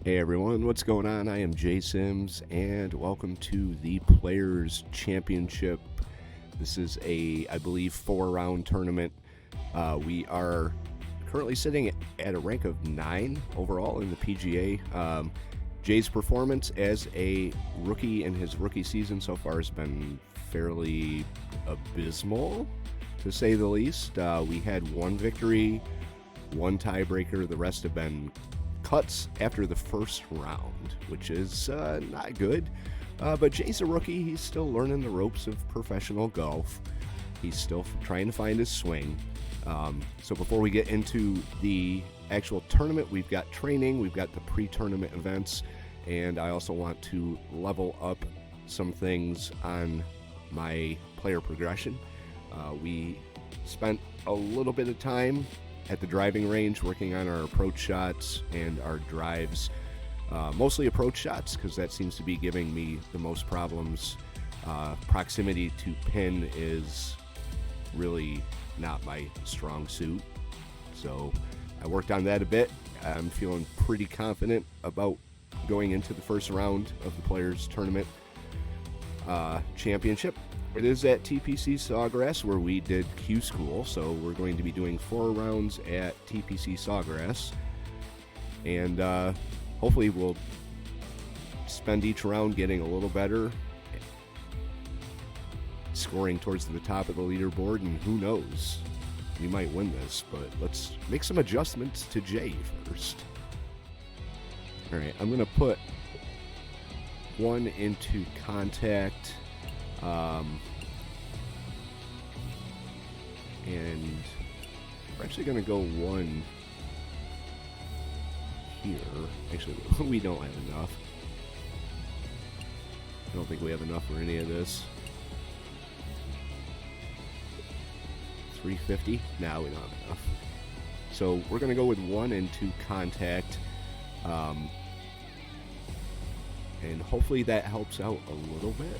Hey everyone, what's going on? I am Jay Sims, and welcome to the Players Championship. This is I believe, 4-round tournament. We are currently sitting at a rank of 9 overall in the PGA. Jay's performance as a rookie in his rookie season so far has been fairly abysmal, to say the least. We had one victory, one tiebreaker. The rest have been cuts after the first round, which is not good. But Jay's a rookie. He's still learning the ropes of professional golf. He's still trying to find his swing. So before we get into the actual tournament, we've got training, we've got the pre-tournament events, and I also want to level up some things on my player progression. We spent a little bit of time at the driving range working on our approach shots and our drives, mostly approach shots because that seems to be giving me the most problems. Proximity to pin is really not my strong suit, so I worked on that a bit. I'm feeling pretty confident about going into the first round of the Players Tournament Championship. It is at TPC Sawgrass, where we did Q School, so we're going to be doing 4 rounds at TPC Sawgrass, and hopefully we'll spend each round getting a little better, scoring towards the top of the leaderboard, and who knows, we might win this. But let's make some adjustments to Jay first. Alright, I'm going to put one into contact, and we're actually going to go one here. Actually, we don't have enough. I don't think we have enough for any of this. 350? No, we don't have enough. So we're going to go with one into contact, and hopefully that helps out a little bit.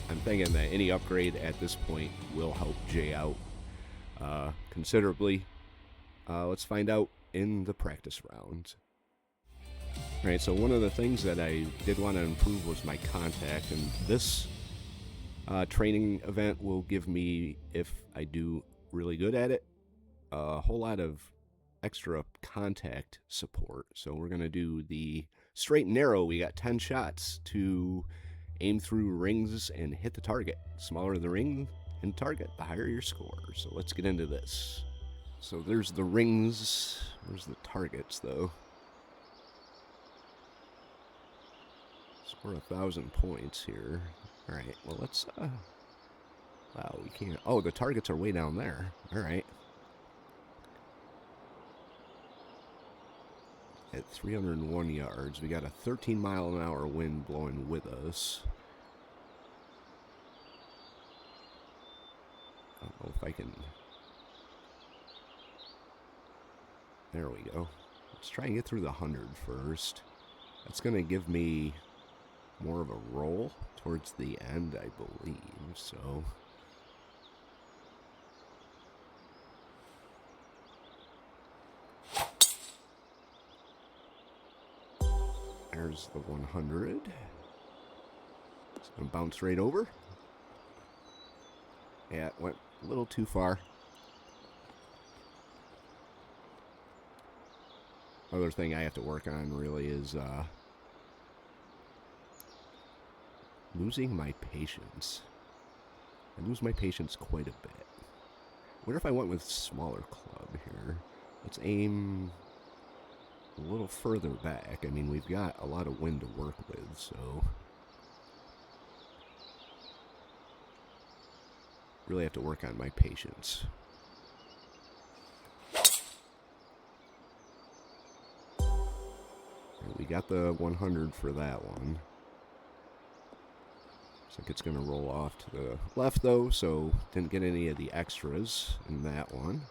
I'm thinking that any upgrade at this point will help Jay out considerably. Let's find out in the practice round. Alright, so one of the things that I did want to improve was my contact, and this training event will give me, if I do really good at it, a whole lot of extra contact support. So we're going to do the straight and narrow. We got 10 shots to aim through rings and hit the target. Smaller the ring and target, the higher your score. So let's get into this. So there's the rings. Where's the targets, though? Score 1,000 points here. Alright, well, let's, wow, we can't, oh, the targets are way down there. Alright. At 301 yards, we got a 13-mile-an-hour wind blowing with us. I don't know if I can... There we go. Let's try and get through the 100 first. That's going to give me more of a roll towards the end, I believe, so... There's the 100. It's going to bounce right over. Yeah, it went a little too far. Other thing I have to work on really is losing my patience. I lose my patience quite a bit. What if I went with smaller club here? Let's aim a little further back. I mean, we've got a lot of wind to work with, so really have to work on my patience. We got the 100 for that one. Looks like it's going to roll off to the left, though, so didn't get any of the extras in that one.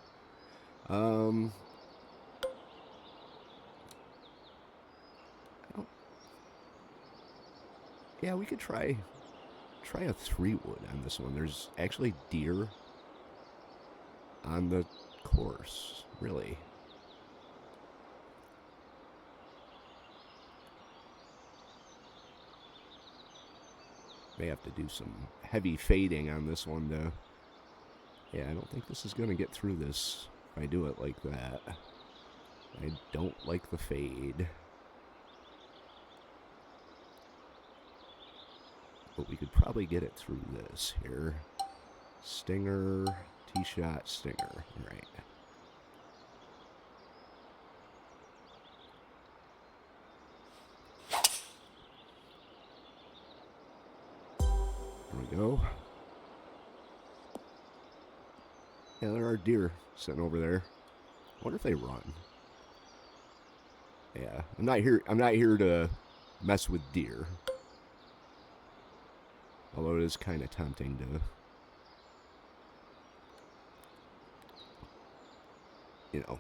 Yeah, we could try a 3-wood on this one. There's actually deer on the course, really. May have to do some heavy fading on this one to... Yeah, I don't think this is going to get through this if I do it like that. I don't like the fade. But we could probably get it through this here. Stinger, tee shot, stinger. Right. There we go. Yeah, there are deer sitting over there. I wonder if they run. Yeah, I'm not here to mess with deer. Although it is kind of tempting to, you know,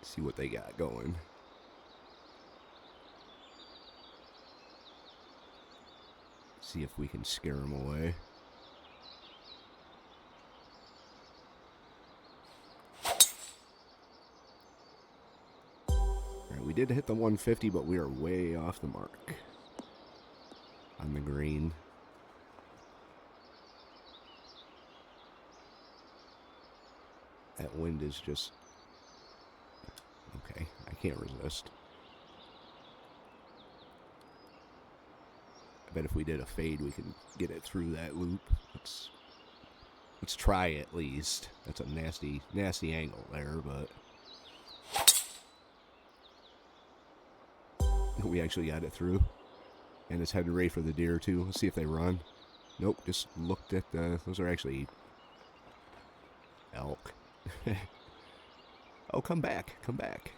see what they got going. See if we can scare them away. Alright, we did hit the 150, but we are way off the mark on the green. That wind is just... Okay, I can't resist. I bet if we did a fade, we can get it through that loop. Let's try at least. That's a nasty, nasty angle there, but... We actually got it through. And it's heading right for the deer, too. Let's see if they run. Nope, just looked at the... Those are actually... elk. Oh, come back. Come back.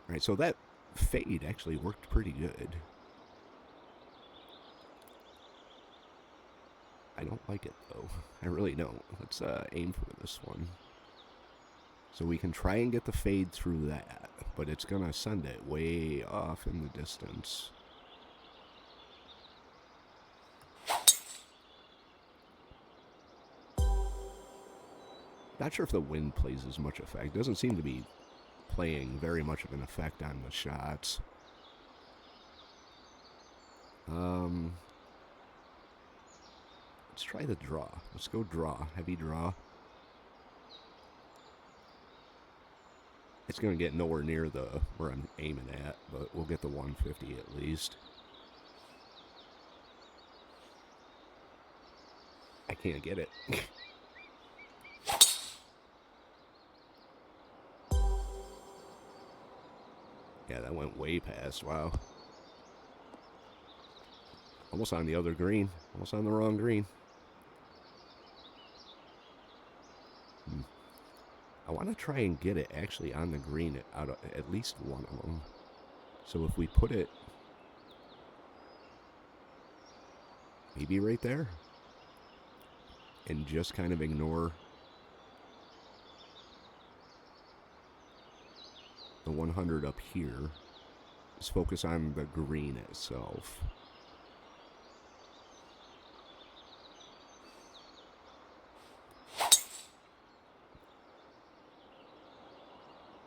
Alright, so that fade actually worked pretty good. I don't like it, though. I really don't. Let's aim for this one. So we can try and get the fade through that, but it's going to send it way off in the distance. Not sure if the wind plays as much effect. Doesn't seem to be playing very much of an effect on the shots. Let's try the draw. Let's go draw. Heavy draw. It's going to get nowhere near where I'm aiming at, but we'll get the 150 at least. I can't get it. Yeah, that went way past. Wow. Almost on the other green. Almost on the wrong green. I want to try and get it actually on the green out of at least one of them. So if we put it maybe right there and just kind of ignore the 100 up here, just focus on the green itself.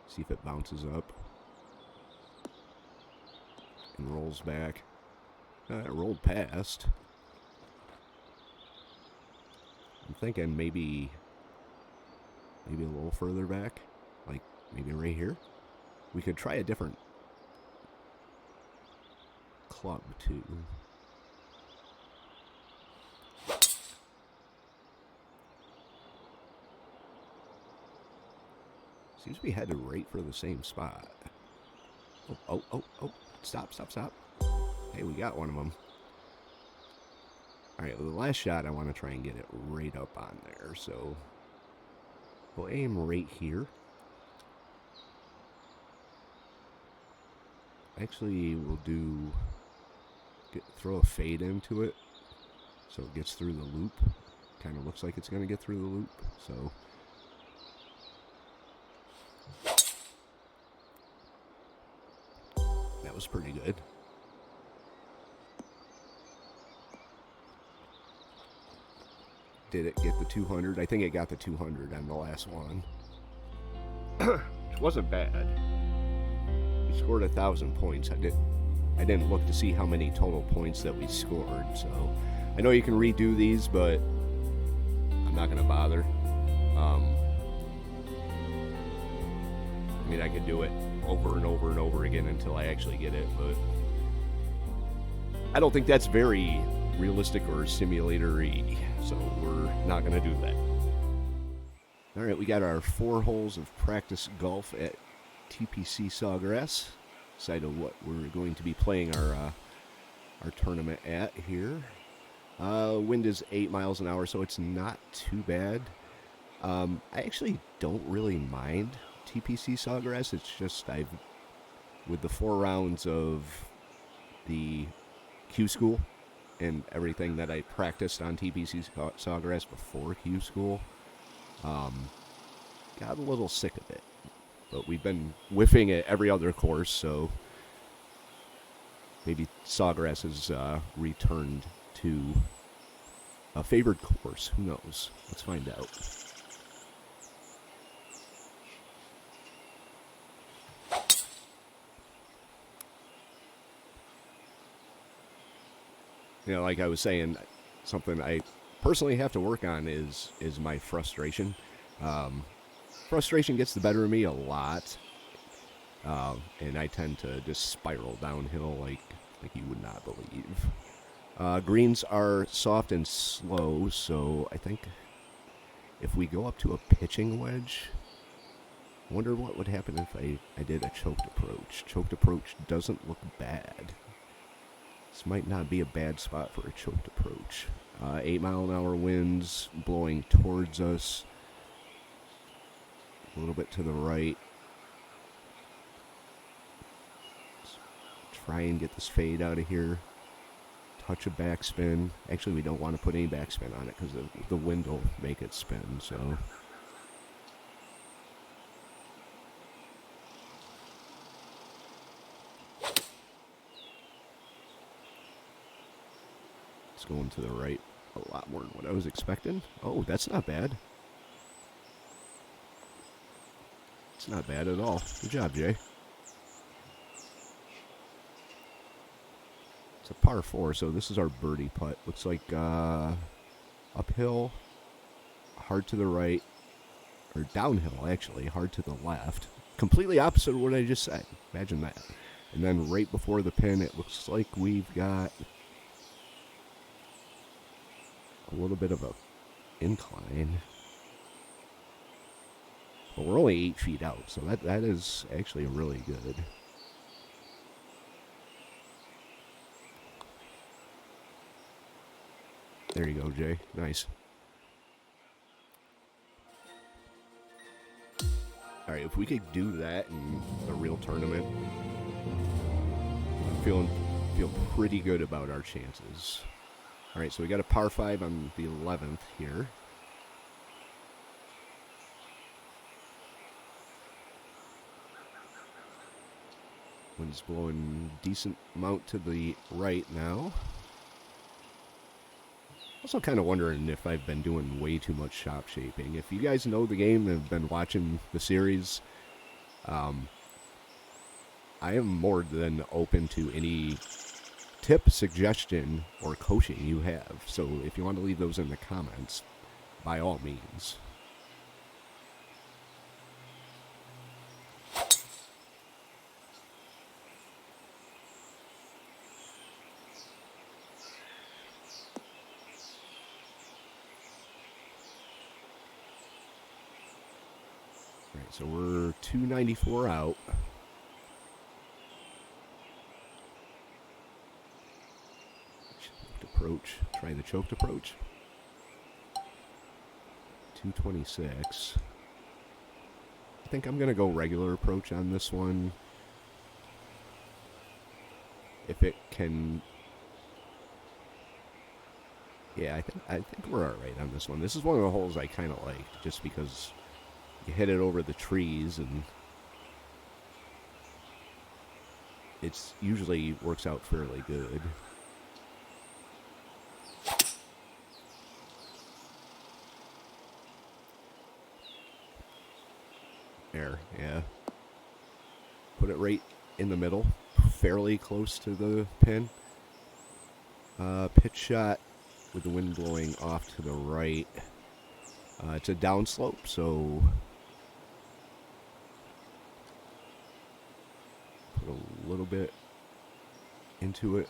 See if it bounces up and rolls back. It rolled past. I'm thinking maybe a little further back, like maybe right here. We could try a different club too. Seems to be headed right for the same spot. Oh. Stop. Hey, we got one of them. Alright, well, the last shot, I want to try and get it right up on there. So, we'll aim right here. Actually, we'll throw a fade into it so it gets through the loop. Kind of looks like it's going to get through the loop. So... That was pretty good. Did it get the 200? I think it got the 200 on the last one. Which wasn't bad. We scored 1,000 points. I I didn't look to see how many total points that we scored. So I know you can redo these, but I'm not going to bother. I mean, I could do it over and over and over again until I actually get it, but I don't think that's very realistic or simulator-y, so we're not going to do that. All right, we got our 4 holes of practice golf at TPC Sawgrass, site of what we're going to be playing our tournament at here. Wind is 8 miles an hour, so it's not too bad. I actually don't really mind TPC Sawgrass. It's just with the 4 rounds of the Q School and everything that I practiced on TPC Sawgrass before Q School, got a little sick of it. But we've been whiffing at every other course, so maybe Sawgrass has returned to a favored course. Who knows? Let's find out. You know, like I was saying, something I personally have to work on is my frustration. Frustration gets the better of me a lot, and I tend to just spiral downhill like you would not believe. Greens are soft and slow, so I think if we go up to a pitching wedge, I wonder what would happen if I did a choked approach. Choked approach doesn't look bad. This might not be a bad spot for a choked approach. 8 mile an hour winds blowing towards us. A little bit to the right. Let's try and get this fade out of here. Touch of backspin. Actually, we don't want to put any backspin on it because the wind will make it spin, so. It's going to the right a lot more than what I was expecting. Oh, that's not bad. It's not bad at all. Good job, Jay. It's a par 4, so this is our birdie putt. Looks like uphill, hard to the right, or downhill, actually, hard to the left. Completely opposite of what I just said. Imagine that. And then right before the pin, it looks like we've got a little bit of a incline. But we're only 8 feet out, so that is actually really good. There you go, Jay. Nice. All right, if we could do that in a real tournament, I'm feel pretty good about our chances. All right, so we got a par 5 on the 11th here. Wind's blowing decent amount to the right now. Also kind of wondering if I've been doing way too much shop shaping. If you guys know the game and have been watching the series, I am more than open to any tip, suggestion, or coaching you have. So if you want to leave those in the comments, by all means. All right, so we're 294 out. Approach. Try the choked approach. 226. I think I'm going to go regular approach on this one. If it can... Yeah, I think we're all right on this one. This is one of the holes I kind of like, just because you hit it over the trees and it's usually works out fairly good. There, yeah. Put it right in the middle. fairly close to the pin. Pitch shot with the wind blowing off to the right. It's a downslope, so put a little bit into it.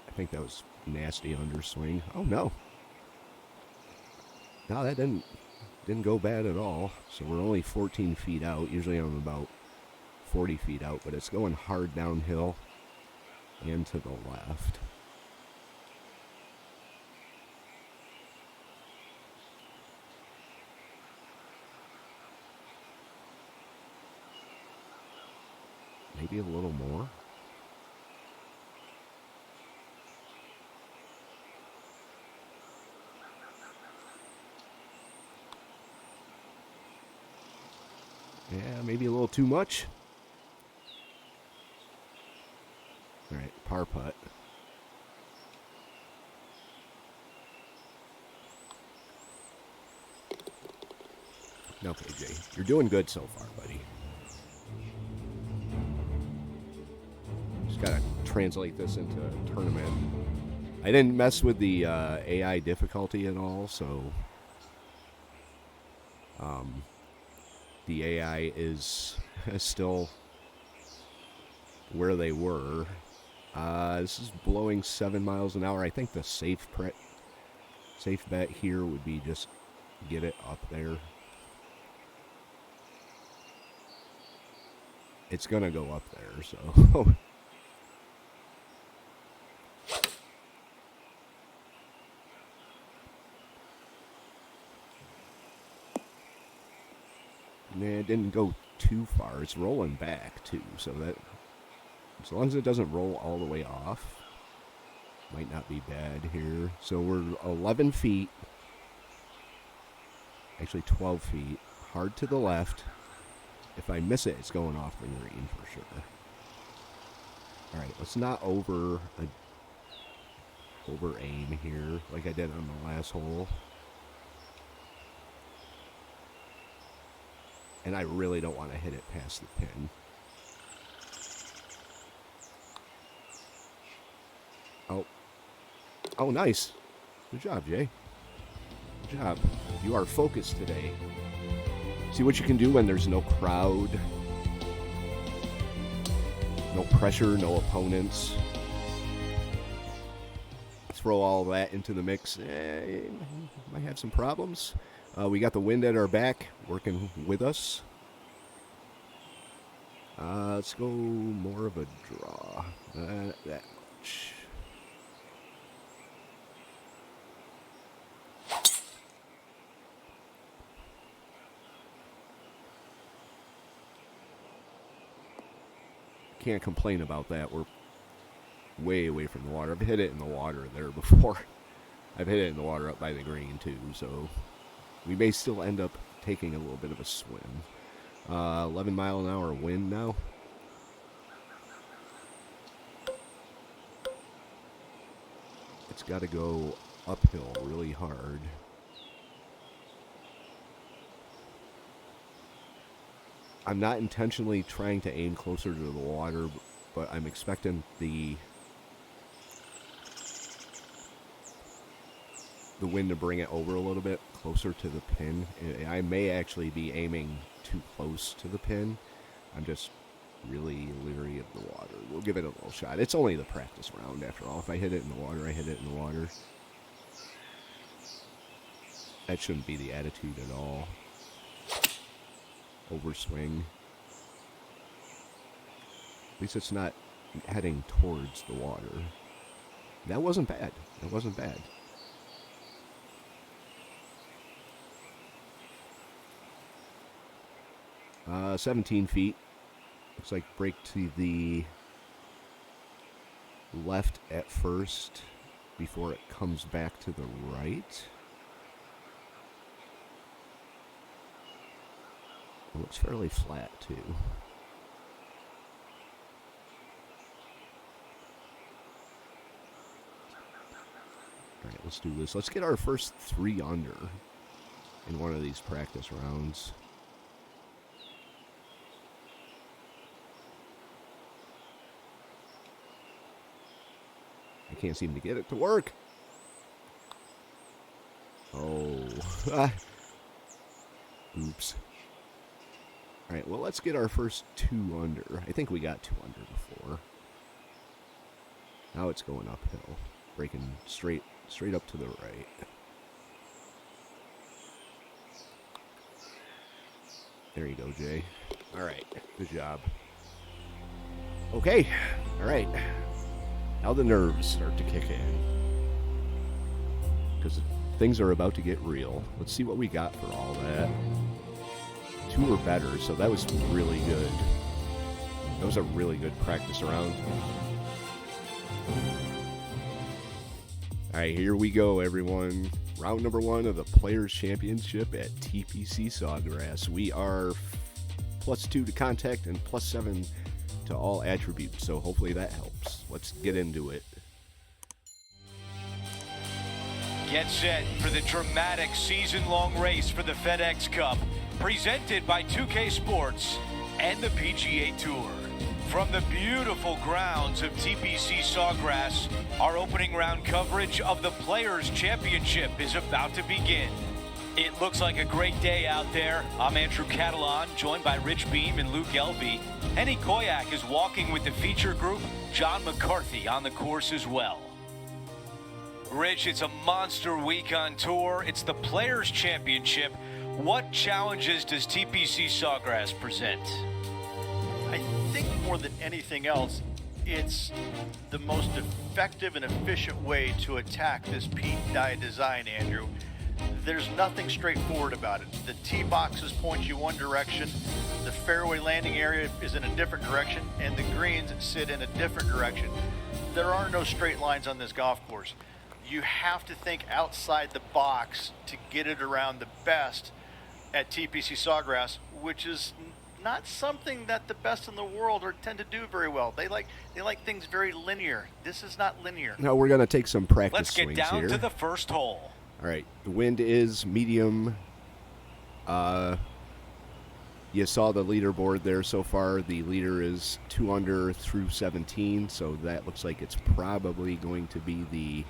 I think that was nasty underswing. Oh no. No, that didn't go bad at all. So we're only 14 feet out. Usually I'm about 40 feet out, but it's going hard downhill and to the left. Maybe a little more. Yeah, maybe a little too much. All right, par putt. Okay, Jay, you're doing good so far, buddy. Just gotta translate this into a tournament. I didn't mess with the AI difficulty at all, so the AI is still where they were. This is blowing 7 miles an hour. I think the safe bet here would be just get it up there. It's gonna go up there, so. Nah, it didn't go too far. It's rolling back too, so that as long as it doesn't roll all the way off, might not be bad here. So we're 11 feet, actually 12 feet, hard to the left. If I miss it, it's going off the green for sure. All right, let's not over aim here like I did on the last hole. And I really don't want to hit it past the pin. Oh, nice. Good job, Jay. Good job. You are focused today. See what you can do when there's no crowd, no pressure, no opponents. Throw all that into the mix. Might have some problems. We got the wind at our back, working with us. Let's go more of a draw. That much. Can't complain about that. We're way away from the water. I've hit it in the water there before. I've hit it in the water up by the green too, so we may still end up taking a little bit of a swim. 11 mile an hour wind now. It's got to go uphill really hard. I'm not intentionally trying to aim closer to the water, but I'm expecting the wind to bring it over a little bit closer to the pin. I may actually be aiming too close to the pin. I'm just really leery of the water. We'll give it a little shot. It's only the practice round after all. If I hit it in the water, I hit it in the water. That shouldn't be the attitude at all. Overswing. At least it's not heading towards the water. That wasn't bad. That wasn't bad. Uh, 17 feet. Looks like break to the left at first before it comes back to the right. It looks fairly flat too. All right, let's do this. Let's get our first 3 under in one of these practice rounds. I can't seem to get it to work. Oh. Oops. All right, well, let's get our first 2 under. I think we got 2 under before. Now it's going uphill, breaking straight up to the right. There you go, Jay. All right, good job. Okay, all right. Now the nerves start to kick in, because things are about to get real. Let's see what we got for all that. 2 or better, so that was really good. That was a really good practice round. All right, here we go, everyone. Round number 1 of the Players' Championship at TPC Sawgrass. We are +2 to contact and +7 to all attributes, so hopefully that helps. Let's get into it. Get set for the dramatic season-long race for the FedEx Cup, presented by 2K Sports and the PGA Tour. From the beautiful grounds of TPC Sawgrass, our opening round coverage of the Players' Championship is about to begin. It looks like a great day out there. I'm Andrew Catalan, joined by Rich Beam and Luke Elvey. Henny Koyak is walking with the feature group, John McCarthy on the course as well. Rich, it's a monster week on tour. It's the Players' Championship. What challenges does TPC Sawgrass present? I think more than anything else, it's the most effective and efficient way to attack this peat dye design, Andrew. There's nothing straightforward about it. The tee boxes point you one direction, the fairway landing area is in a different direction, and the greens sit in a different direction. There are no straight lines on this golf course. You have to think outside the box to get it around the best at TPC Sawgrass, which is not something that the best in the world tend to do very well. They like things very linear. This is not linear. Now we're going to take some practice swings here. Let's get down to the first hole. All right, the wind is medium. You saw the leaderboard there so far. The leader is 2 under through 17, so that looks like it's probably going to be the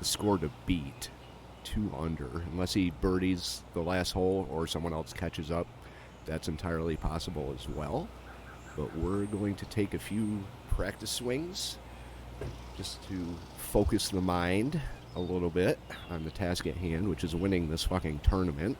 score to beat. 2 under, unless he birdies the last hole or someone else catches up. That's entirely possible as well. But we're going to take a few practice swings just to focus the mind a little bit on the task at hand, which is winning this fucking tournament.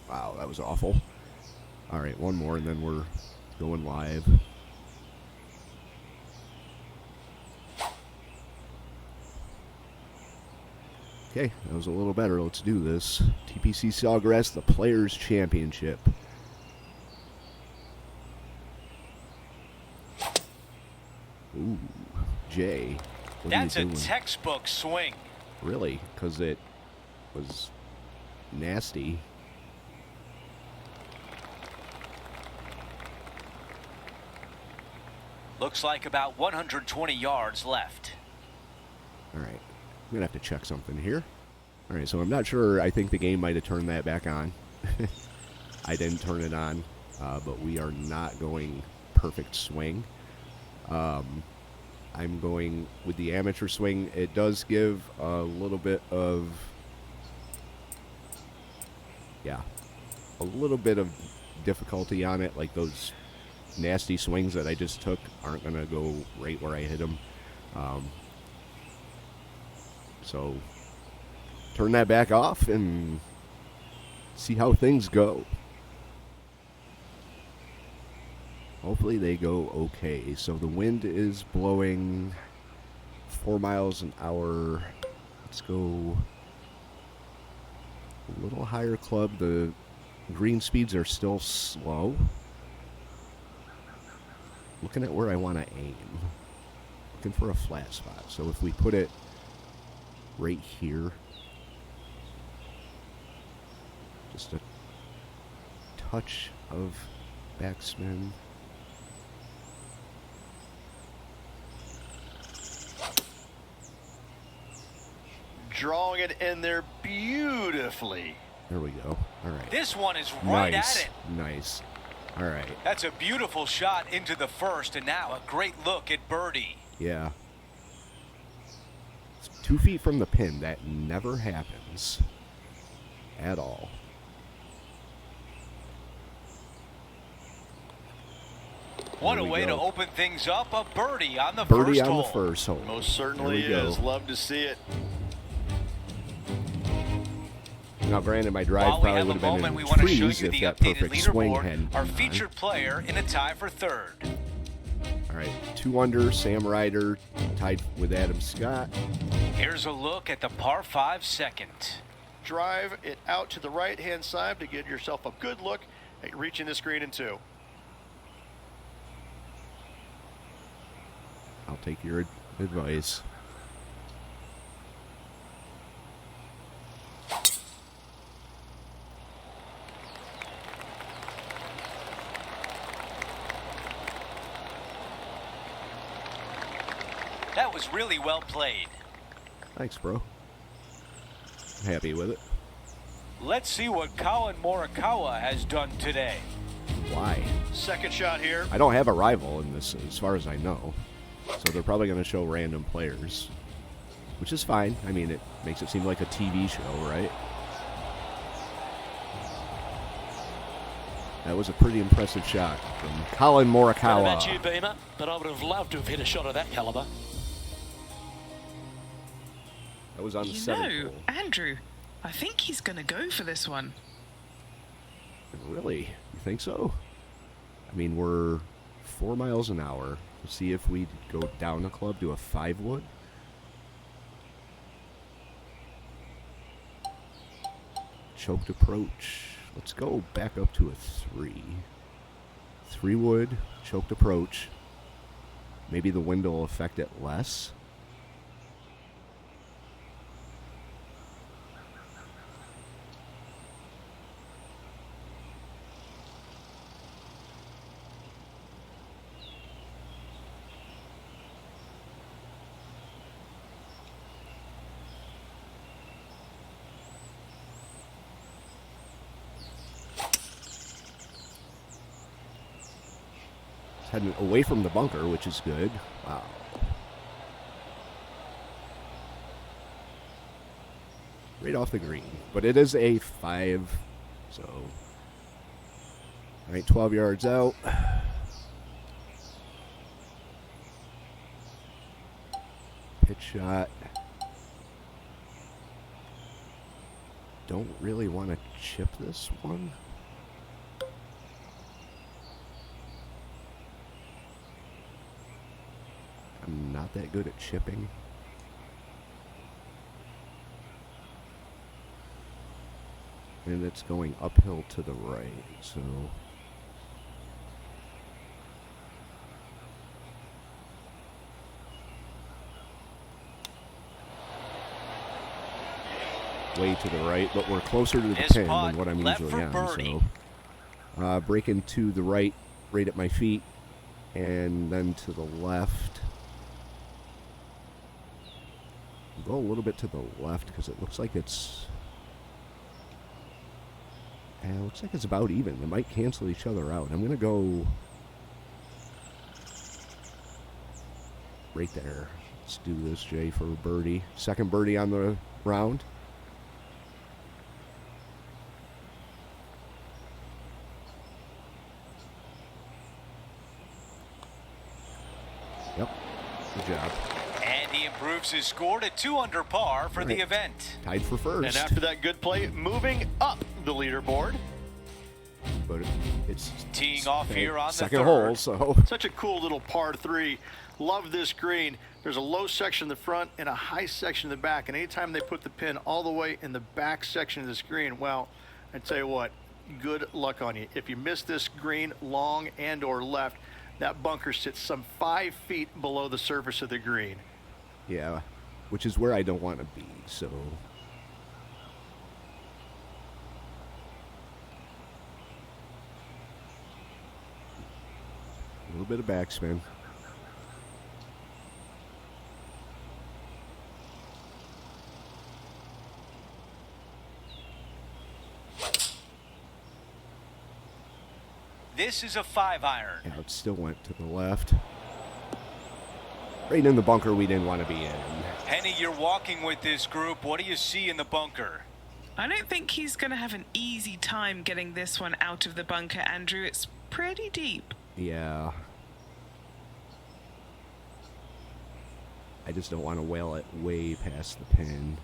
Wow, that was awful. All right, one more, and then we're going live. Okay, that was a little better. Let's do this. TPC Sawgrass, the Players' Championship. Ooh, Jay. That's a textbook swing. Really? Because it was nasty. Looks like about 120 yards left. All right. I'm going to have to check something here. All right, so I'm not sure. I think the game might have turned that back on. I didn't turn it on, but we are not going perfect swing. I'm going with the amateur swing. It does give a little bit of, a little bit of difficulty on it. Like those nasty swings that I just took aren't going to go right where I hit them. So turn that back off and see how things go. Hopefully they go okay. So the wind is blowing 4 miles an hour. Let's go a little higher club. The green speeds are still slow. Looking at where I want to aim. Looking for a flat spot. So if we put it right here, just a touch of backspin. Drawing it in there beautifully. There we go. All right. This one is right Nice. at it. Nice. All right. That's a beautiful shot into the first, and now a great look at birdie. Yeah. It's 2 feet from the pin. That never happens at all. What There a we way to go. open things up. A birdie on the Birdie first on hole. the first hole. Most certainly There we is. go. Love to see it. Now, granted, my drive While we probably have a would have been moment, in we want to show trees you if the that updated perfect swing leaderboard. hadn't Our been on. featured player in a tie for third. All right, 2 under, Sam Ryder tied with Adam Scott. Here's a look at the par 5 second. Drive it out to the right-hand side to get yourself a good look at reaching this green in 2. I'll take your advice. That was really well played. Thanks, bro. Happy with it. Let's see what Colin Morikawa has done today. Why? Second shot here. I don't have a rival in this, as far as I know. So they're probably going to show random players, which is fine. I mean, it makes it seem like a TV show, right? That was a pretty impressive shot from Colin I don't know about Morikawa. you, Beamer, but I would have loved to have hit a shot of that caliber. That was on the You 7th know, hole. Andrew, I think he's going to go for this one. Really? You think so? I mean, we're 4 miles an hour. Let's see if we go down a club to a 5-wood. Choked approach. Let's go back up to a 3. 3-wood, choked approach. Maybe the wind will affect it less. Heading away from the bunker, which is good. Wow. Right off the green. But it is a 5, so... All right, 12 yards out. Pitch shot. Don't really want to chip this one. I'm not that good at chipping. And it's going uphill to the right, so... Way to the right, but we're closer to the This pin putt than what I'm left usually for on, birdie. so... breaking to the right, right at my feet, and then to the left. Go a little bit to the left because it looks like it's... it looks like it's about even. They might cancel each other out. I'm going to go right there. Let's do this, Jay, for a birdie. Second birdie on the round. Yep. Good job. And he improves his score to 2 under par for the Right. event. Tied for first. And after that good play, moving up the leaderboard. But it's Teeing off here on the second third. hole, so... Such a cool little par 3. Love this green. There's a low section in the front and a high section in the back. And anytime they put the pin all the way in the back section of this green, well, I tell you what, good luck on you. If you miss this green long and or left, that bunker sits some 5 feet below the surface of the green. Yeah, which is where I don't want to be, so... A little bit of backspin. This is a 5-iron. Yeah, it still went to the left. Right in the bunker we didn't want to be in. Henny, you're walking with this group. What do you see in the bunker? I don't think he's going to have an easy time getting this one out of the bunker, Andrew. It's pretty deep. Yeah. I just don't want to whale it way past the pin.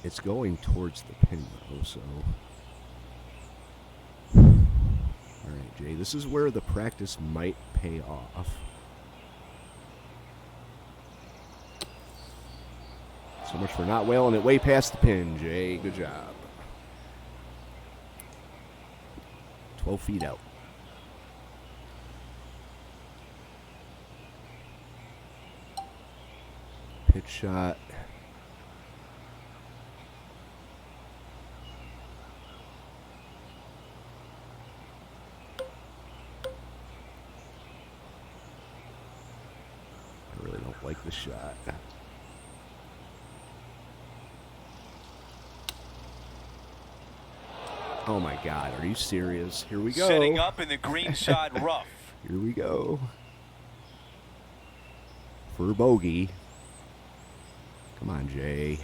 It's going towards the pin, though, so... Alright, Jay, this is where the practice might pay off. So much for not whaling it way past the pin, Jay. Good job. 12 feet out. Pitch shot. I really don't like the shot. Oh my God, are you serious? Here we go. Setting up in the green side rough. Here we go. For bogey. Come on, Jay.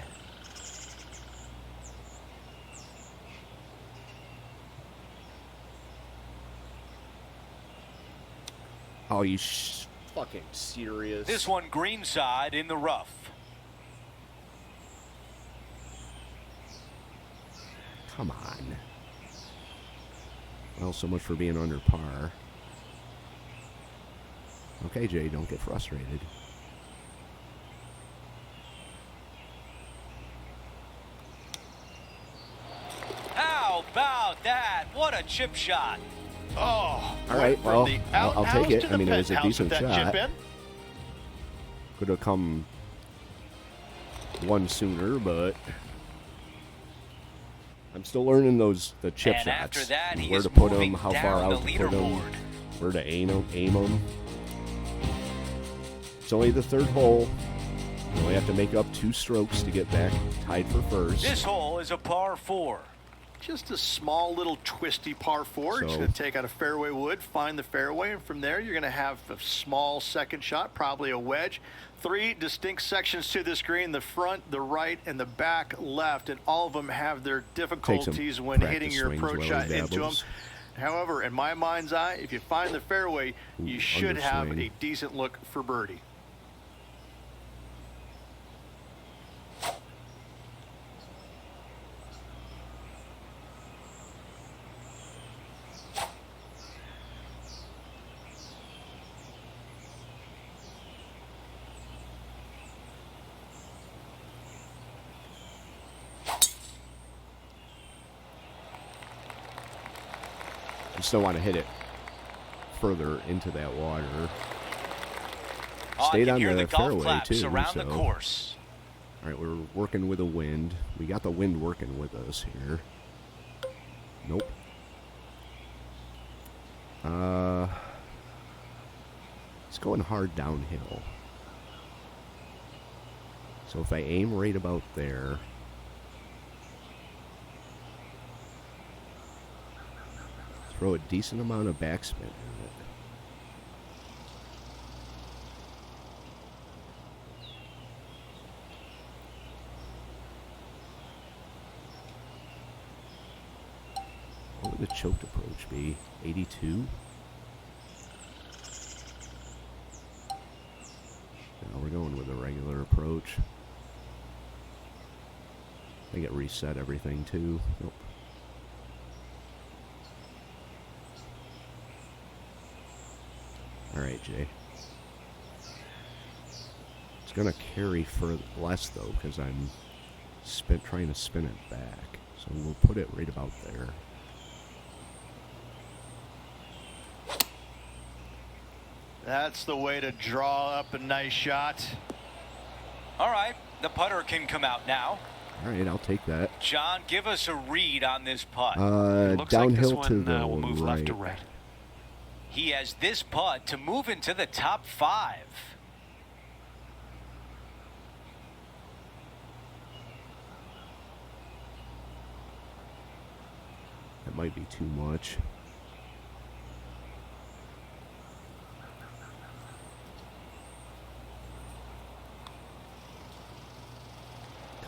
Oh, you fucking serious? This one green side in the rough. Come on. Well, so much for being under par. Okay, Jay, don't get frustrated. How about that? What a chip shot. Oh, All right, well, I'll take it. I mean, it was a penthouse decent with that shot. chip in. Could have come one sooner, but I'm still learning the chip And shots. after that, he where is to put moving them, how down far the out to put them, leaderboard. where to aim them. It's only the third hole. You only have to make up 2 strokes to get back tied for first. This hole is a par 4. Just a small little twisty par 4. You're just going to take out a fairway wood, find the fairway, and from there you're going to have a small second shot, probably a wedge. 3 distinct sections to this green, the front, the right, and the back left, and all of them have their difficulties when hitting your swings approach while shot he into them. dabbles. However, in my mind's eye, if you find the fairway, you should have underswing. a decent look for birdie. Just don't want to hit it further into that water. I Stayed can on hear the the golf fairway, claps too, around the so- course. All right, we're working with the wind. We got the wind working with us here. Nope. It's going hard downhill. So if I aim right about there, throw a decent amount of backspin in it. What would the choked approach be? 82? No, we're going with a regular approach. I think it reset everything too. Nope. Alright, Jay. It's going to carry for less though because I'm trying to spin it back. So we'll put it right about there. That's the way to draw up a nice shot. All right, the putter can come out now. All right, I'll take that. John, give us a read on this putt. Looks like this Downhill one to the will move left to right. right. He has this putt to move into the top 5. That might be too much.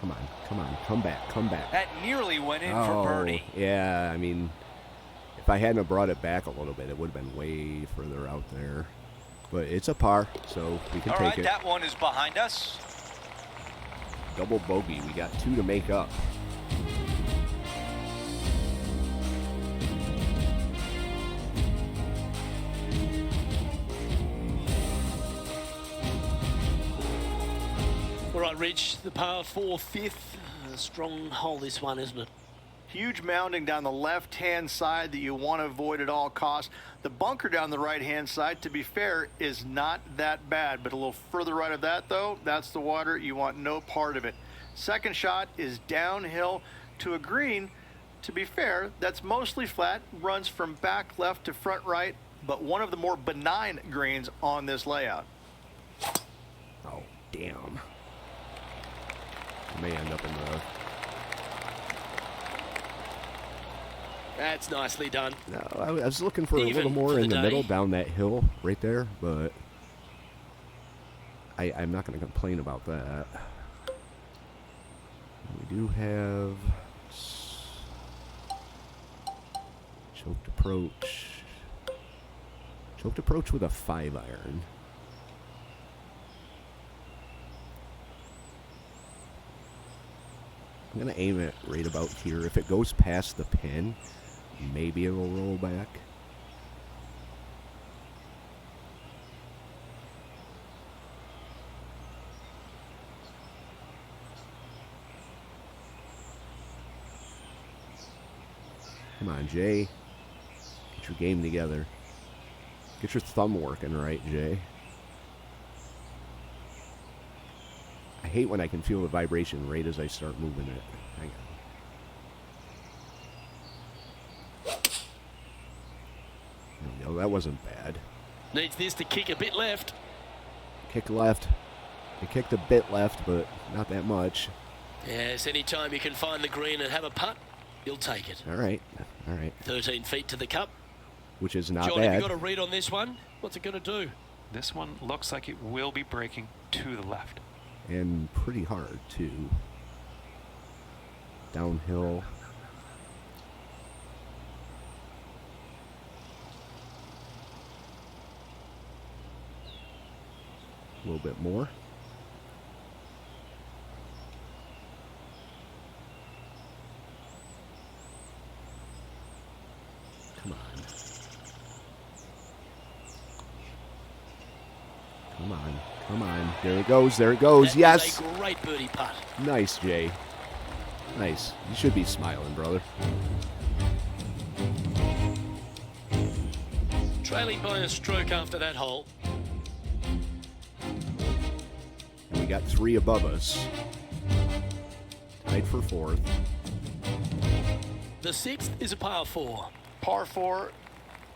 Come on, come on, come back, come back. That nearly went in for birdie. Yeah, I mean, if I hadn't have brought it back a little bit, it would have been way further out there. But it's a par, so we can All take right, it. that one is behind us. Double bogey. We got 2 to make up. All right, Rich, the par 4 fifth. A strong hole, this one, isn't it? Huge mounding down the left-hand side that you want to avoid at all costs. The bunker down the right-hand side, to be fair, is not that bad. But a little further right of that, though, that's the water. You want no part of it. Second shot is downhill to a green. To be fair, that's mostly flat, runs from back left to front right, but one of the more benign greens on this layout. Oh, damn. May end up in the... That's nicely done. No, I was looking for a Even little more for in the the middle day. down that hill right there, but I'm not going to complain about that. We do have choked approach. Choked approach with a 5-iron. I'm going to aim it right about here. If it goes past the pin, maybe it'll roll back. Come on, Jay. Get your game together. Get your thumb working right, Jay. I hate when I can feel the vibration right as I start moving it. Hang on. There we go. That wasn't bad. Needs this to kick a bit left. Kick left. It kicked a bit left, but not that much. Yes, anytime you can find the green and have a putt, you'll take it. All right. All right. 13 feet to the cup. Which is not John, have bad. you got a read on this one? What's it going to do? This one looks like it will be breaking to the left. And pretty hard, too. Downhill. A little bit more. Come on. Come on. Come on. There it goes. There it goes. That Yes. is a great birdie putt. Nice, Jay. Nice. You should be smiling, brother. Trailing by a stroke after that hole. And we got 3 above us. Tied for 4th. The 6th is a par 4. Par 4,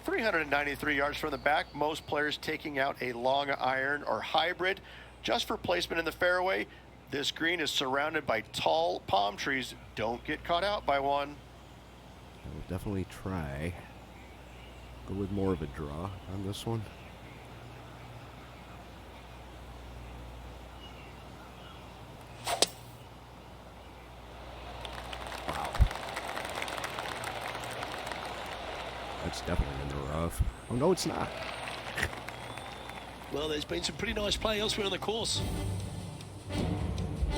393 yards from the back. Most players taking out a long iron or hybrid just for placement in the fairway. This green is surrounded by tall palm trees. Don't get caught out by one. I will definitely try. Go with more of a draw on this one. Wow. That's definitely in the rough. Oh, no, it's not. Well, there's been some pretty nice play elsewhere on the course.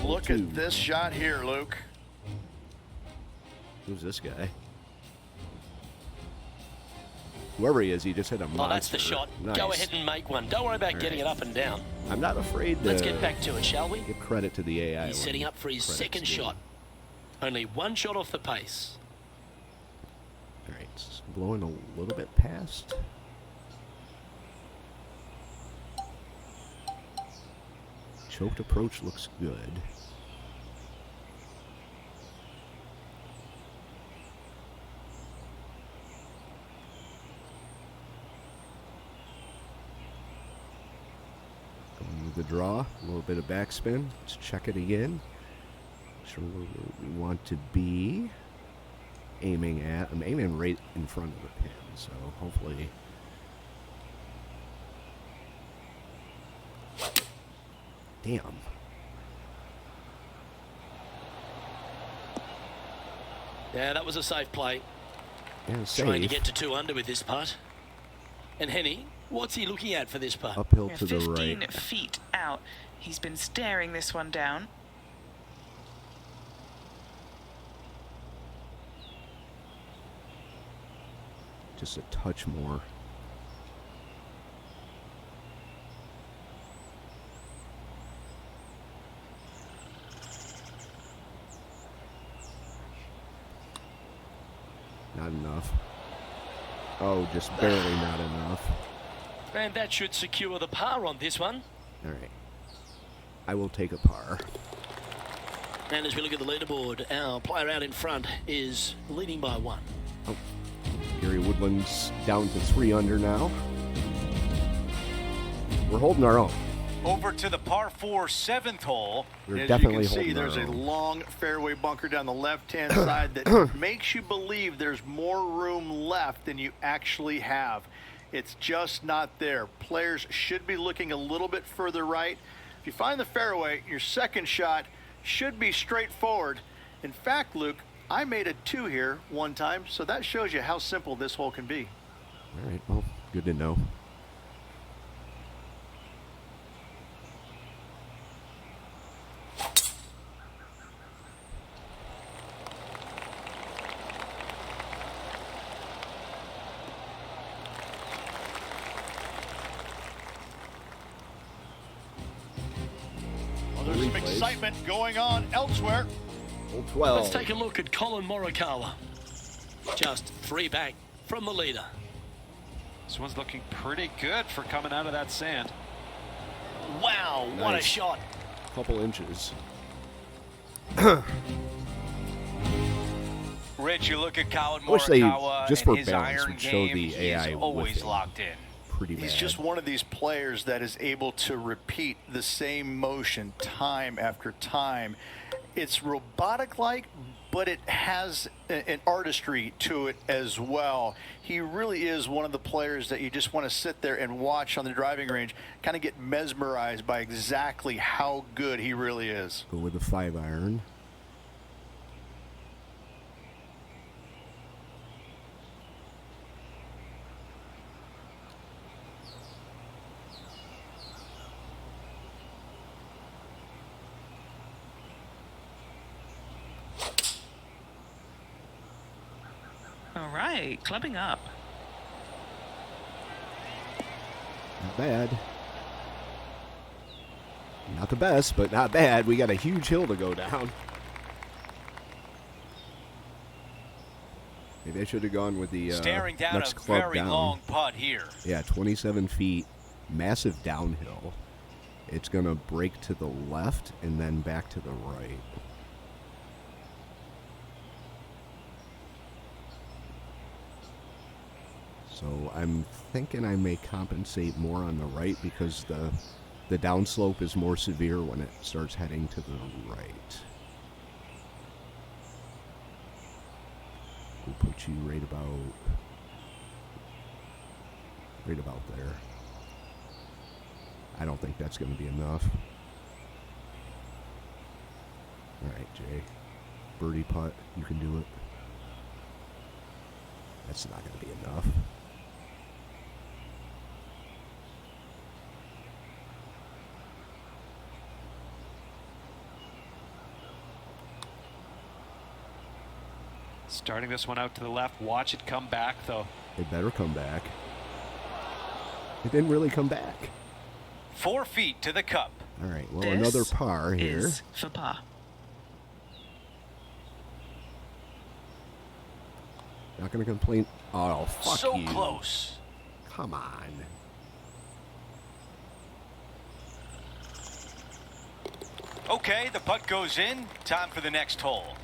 Look 2. at this shot here, Luke. Who's this guy? Whoever he is, he just hit a monster. Oh, that's the shot. Nice. Go ahead and make one. Don't worry about getting it up and down. I'm not afraid to Let's get back to it, shall we? give credit to the AI. He's when setting up for his credit's second due. shot. Only one shot off the pace. All right, it's blowing a little bit past. Choked approach looks good. Going with the draw, a little bit of backspin. Let's check it again. Sure where we want to be aiming at. I'm aiming right in front of the pin, so hopefully. Damn. Yeah, that was a safe play. Yeah, Trying to safe. get to 2 under with this putt. And Henny, what's he looking at for this putt? Uphill Yeah, to the 15 right. feet out. He's been staring this one down. Just a touch more. Not enough. Oh, just barely not enough. And that should secure the par on this one. All right. I will take a par. And as we look at the leaderboard, our player out in front is leading by 1. Oh. Gary Woodland's down to 3 under now. We're holding our own. Over to the par 4 7th hole. We're As definitely you can see, holding there's our a own. long fairway bunker down the left-hand side that makes you believe there's more room left than you actually have. It's just not there. Players should be looking a little bit further right. If you find the fairway, your second shot should be straightforward. In fact, Luke, I made a 2 here one time, so that shows you how simple this hole can be. All right, well, good to know. Well, there's some Replays. excitement going on elsewhere. Hole 12. Let's take a look at Colin Morikawa. Just 3 back from the leader. This one's looking pretty good for coming out of that sand. Wow, what a Nice. shot. Couple inches. Rich, you look at Colin I wish they, Morikawa just and for his balance, iron would show game, the he AI is with always it. locked in. Pretty bad. He's just one of these players that is able to repeat the same motion time after time. It's robotic-like, but it has an artistry to it as well. He really is one of the players that you just want to sit there and watch on the driving range, kind of get mesmerized by exactly how good he really is. Go with the 5-iron. All right, clubbing up. Not bad. Not the best, but not bad. We got a huge hill to go down. Maybe I should have gone with the Staring down next a club very down. long putt here. Yeah, 27 feet, massive downhill. It's going to break to the left and then back to the right. So I'm thinking I may compensate more on the right because the downslope is more severe when it starts heading to the right. We'll put you right about there. I don't think that's going to be enough. All right, Jay. Birdie putt. You can do it. That's not going to be enough. Starting this one out to the left. Watch it come back, though. They better come back. It didn't really come back. 4 feet to the cup. All right, well, This another par here. is for par. Not going to complain. Oh, fuck So you. close. Come on. Okay, the putt goes in. Time for the next hole.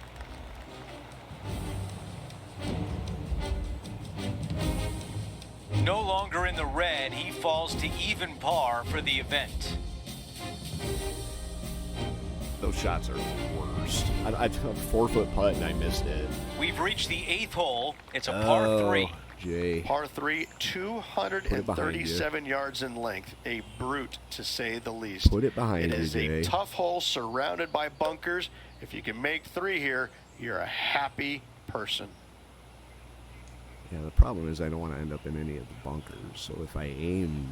No longer in the red, he falls to even par for the event. Those shots are the worst. I took a 4-foot putt and I missed it. We've reached the 8th hole. It's a par 3. Jay. Par 3, Put it behind 237 yards in length. A brute, to say the least. Put it behind It you, is Jay. a tough hole surrounded by bunkers. If you can make 3 here, you're a happy person. Yeah, the problem is I don't want to end up in any of the bunkers. So if I aim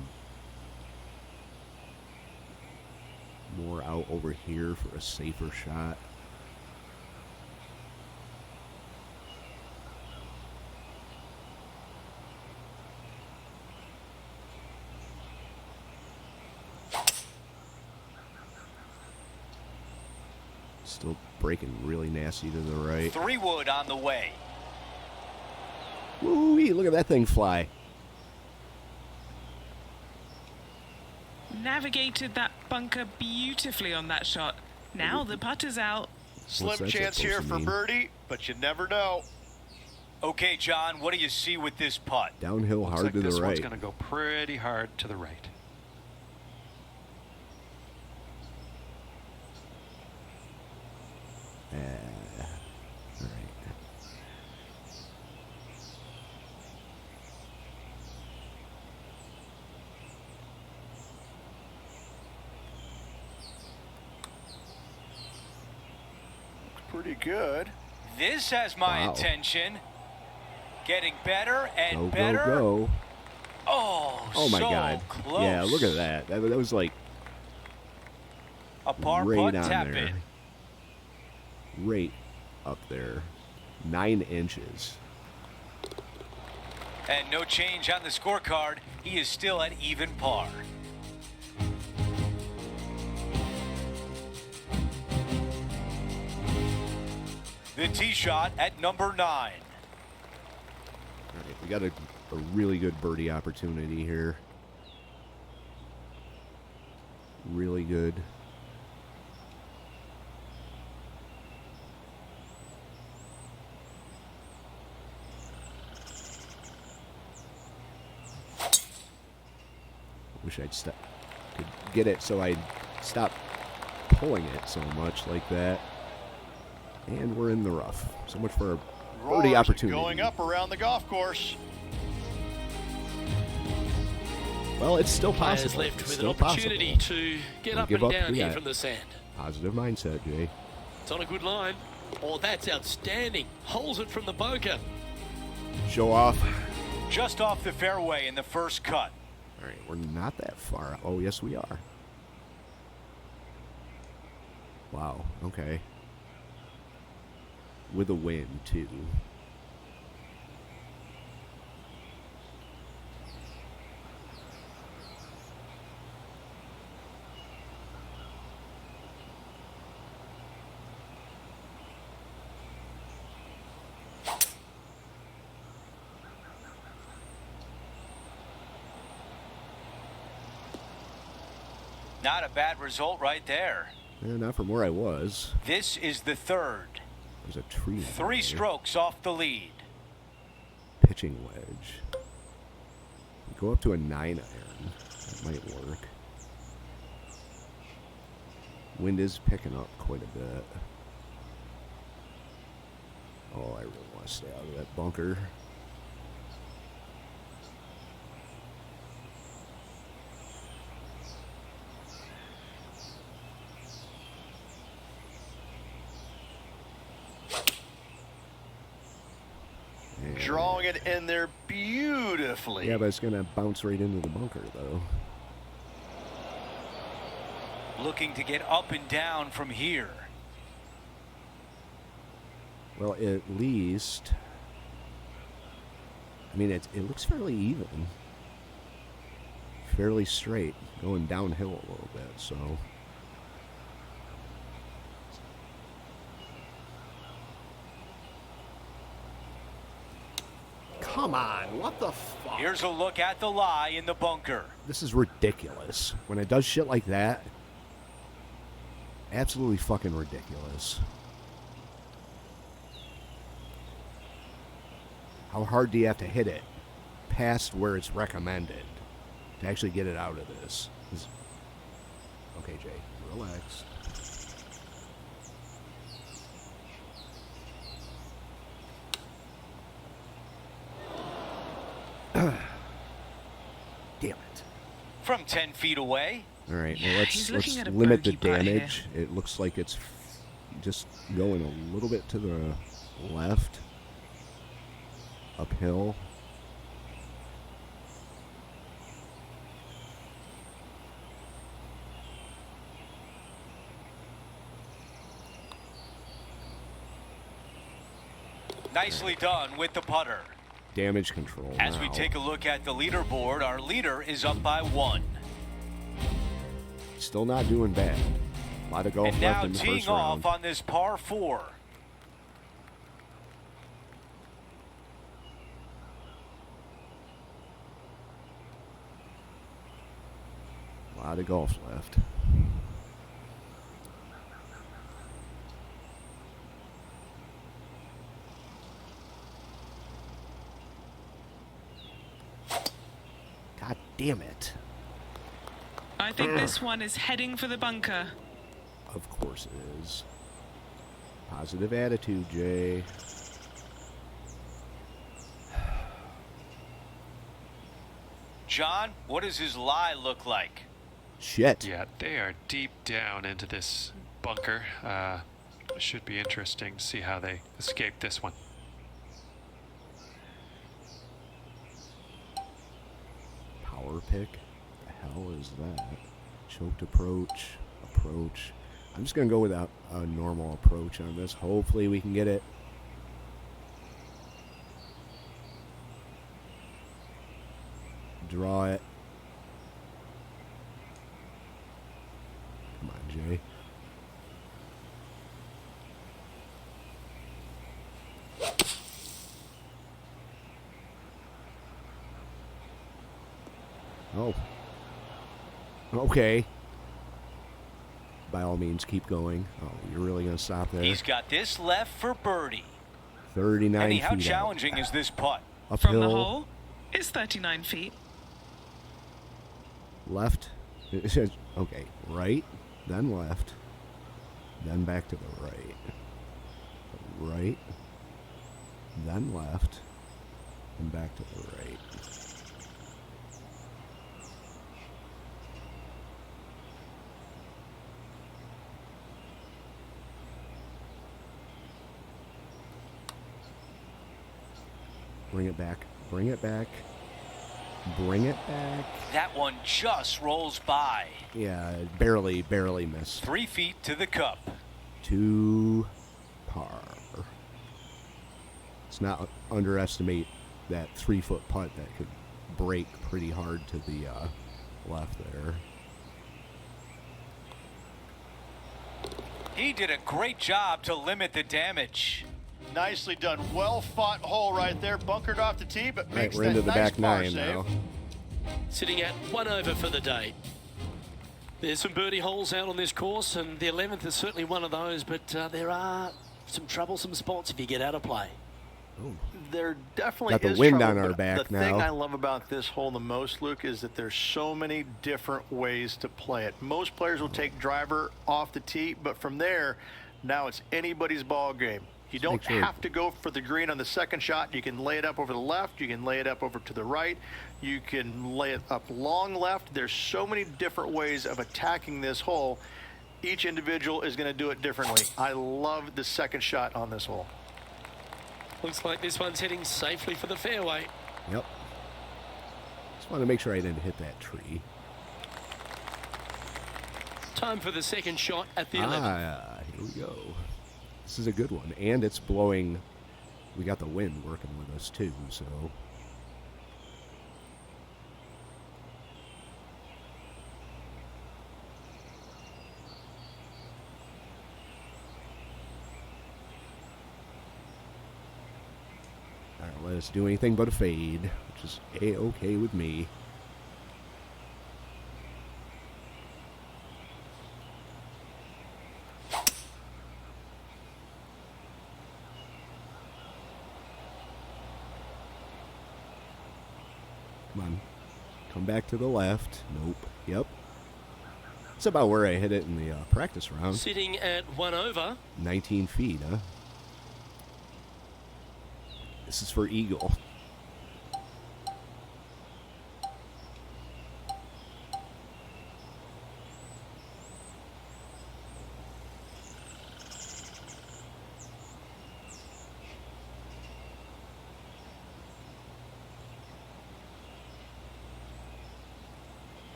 more out over here for a safer shot. Still breaking really nasty to the right. 3 wood on the way. Woo-wee, look at that thing fly. Navigated that bunker beautifully on that shot. Now the putter's out. Slim that chance supposed here to for mean? birdie, but you never know. Okay, John, what do you see with this putt? Downhill Looks hard like to this the one's right. going to go pretty hard to the right. All right. Pretty good. This has my Wow. attention. Getting better and Go, better. go, go. Oh my so God. Close. Yeah, look at that. That was like A par right putt on tap there. in. Right up there. 9 inches. And no change on the scorecard. He is still at even par. The tee shot at number 9. All right, we got a really good birdie opportunity here. Really good. Wish could get it so I'd stop pulling it so much like that. And we're in the rough. So much for a birdie Roars opportunity. going up around the golf course. Well, it's still Players possible. left It's with an still opportunity possible. to get Don't up give and up down here yet. from the sand. Positive mindset, Jay. It's on a good line. Oh, that's outstanding. Holds it from the bunker. Show off. Just off the fairway in the first cut. All right, we're not that far. Oh, yes, we are. Wow, okay. With a wind, too. Not a bad result right there. Yeah, not from where I was. This is the third. There's a tree. 3 there. strokes off the lead. Pitching wedge. Go up to a 9 iron. That might work. Wind is picking up quite a bit. Oh, I really want to stay out of that bunker. And- Drawing it in there beautifully. Yeah, but it's going to bounce right into the bunker, though. Looking to get up and down from here. Well, at least, I mean, it looks fairly even. Fairly straight, going downhill a little bit, so. What the fuck? Here's a look at the lie in the bunker. This is ridiculous. When it does shit like that, absolutely fucking ridiculous. How hard do you have to hit it past where it's recommended to actually get it out of this? Okay, Jay, relax. Damn it. From 10 feet away. All right, Yeah, well, he's let's looking at a limit the bogey putt here. damage. It looks like it's just going a little bit to the left, uphill. Nicely done with the putter. Damage control. As we now. take a look at the leaderboard, our leader is up by 1. Still not doing bad. A lot of golf And left now in the teeing first off round. on this par 4. A lot of golf left. God damn it. I think this one is heading for the bunker. Of course it is. Positive attitude, Jay. John, what does his lie look like? Shit. Yeah, they are deep down into this bunker. Should be interesting to see how they escape this one. Power pick? The hell is that? Choked approach. Approach. I'm just going to go with a normal approach on this. Hopefully we can get it. Draw it. Come on, Jay. Oh. Okay. By all means, keep going. Oh, you're really going to stop there? He's got this left for birdie. 39 Andy, feet how out. challenging is this putt? Uphill, From the hole is 39 feet. left. It says, okay, right, then left, then back to the right. Right, then left, and back to the right. Bring it back. Bring it back. Bring it back. That one just rolls by. Yeah, barely missed. 3 feet to the cup. To par. Let's not underestimate that 3-foot putt that could break pretty hard to the left there. He did a great job to limit the damage. Nicely done. Well fought hole right there. Bunkered off the tee, but All right, makes we're that into the nice back par nine save. now. Sitting at 1 over for the day. There's some birdie holes out on this course, and the 11th is certainly one of those, but there are some troublesome spots if you get out of play. There definitely Got the is wind trouble, on our but back the thing now. I love about this hole the most, Luke, is that there's so many different ways to play it. Most players will take driver off the tee, but from there, now it's anybody's ball game. You don't make sure- have to go for the green on the second shot. You can lay it up over the left. You can lay it up over to the right. You can lay it up long left. There's so many different ways of attacking this hole. Each individual is going to do it differently. I love the second shot on this hole. Looks like this one's heading safely for the fairway. Yep. Just want to make sure I didn't hit that tree. Time for the second shot at the 11th. Ah, here we go. This is a good one. And it's blowing. We got the wind working with us too, so. All right, let us do anything but a fade, which is A-okay with me. Come on. Come back to the left. Nope. Yep. It's about where I hit it in the practice round. Sitting at 1 over. 19 feet, huh? This is for eagle.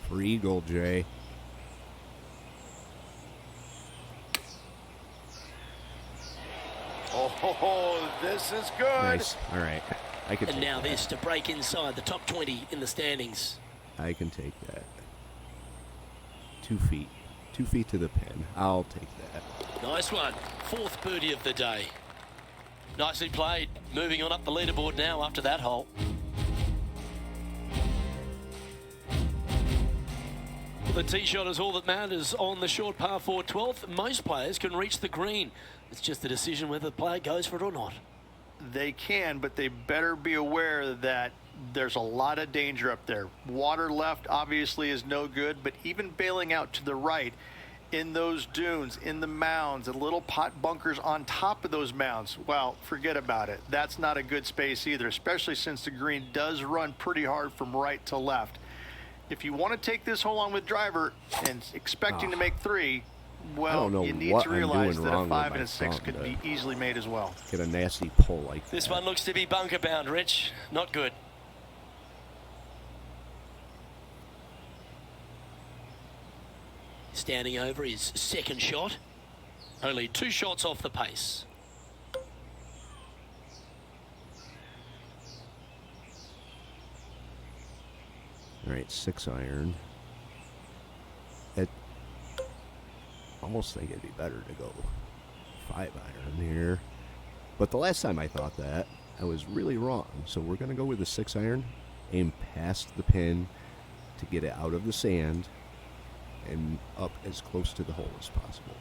For eagle, Jay. Oh, this is good. Nice. All right. I can And take now that. this to break inside the top 20 in the standings. I can take that. 2 feet. 2 feet to the pin. I'll take that. Nice one. 4th birdie of the day. Nicely played. Moving on up the leaderboard now after that hole. The tee shot is all that matters on the short par 4 12th. Most players can reach the green. It's just a decision whether the player goes for it or not. They can, but they better be aware that there's a lot of danger up there. Water left obviously is no good, but even bailing out to the right in those dunes, in the mounds, and little pot bunkers on top of those mounds, well, forget about it. That's not a good space either, especially since the green does run pretty hard from right to left. If you want to take this hole on with driver and expecting to make 3, well, you need to realize that a 5 and a 6 could be easily made as well. Get a nasty pull like that. This one looks to be bunker bound, Rich. Not good. Standing over his 2nd shot. Only 2 shots off the pace. All right, 6 iron. Almost think it'd be better to go 5 iron here. But the last time I thought that, I was really wrong. So we're going to go with the 6 iron, aim past the pin to get it out of the sand and up as close to the hole as possible.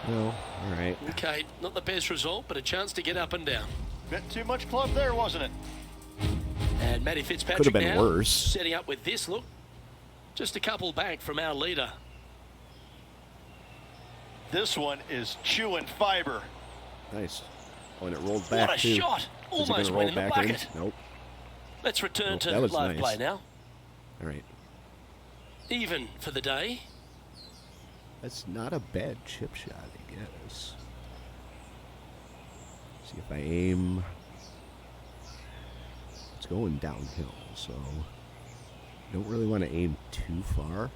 No, all right. Okay, not the best result, but a chance to get up and down. Bit too much club there, wasn't it? And Matty Fitzpatrick Could have been now worse. setting up with this look. Just a couple back from our leader. This one is chewing fiber. Nice. Oh, and it rolled back What a too. shot! Is it Almost gonna went in roll the back bucket. Nope. Let's return Nope, to that was live nice. play now. All right. Even for the day. That's not a bad chip shot, I guess. See if I aim. It's going downhill, so don't really want to aim too far.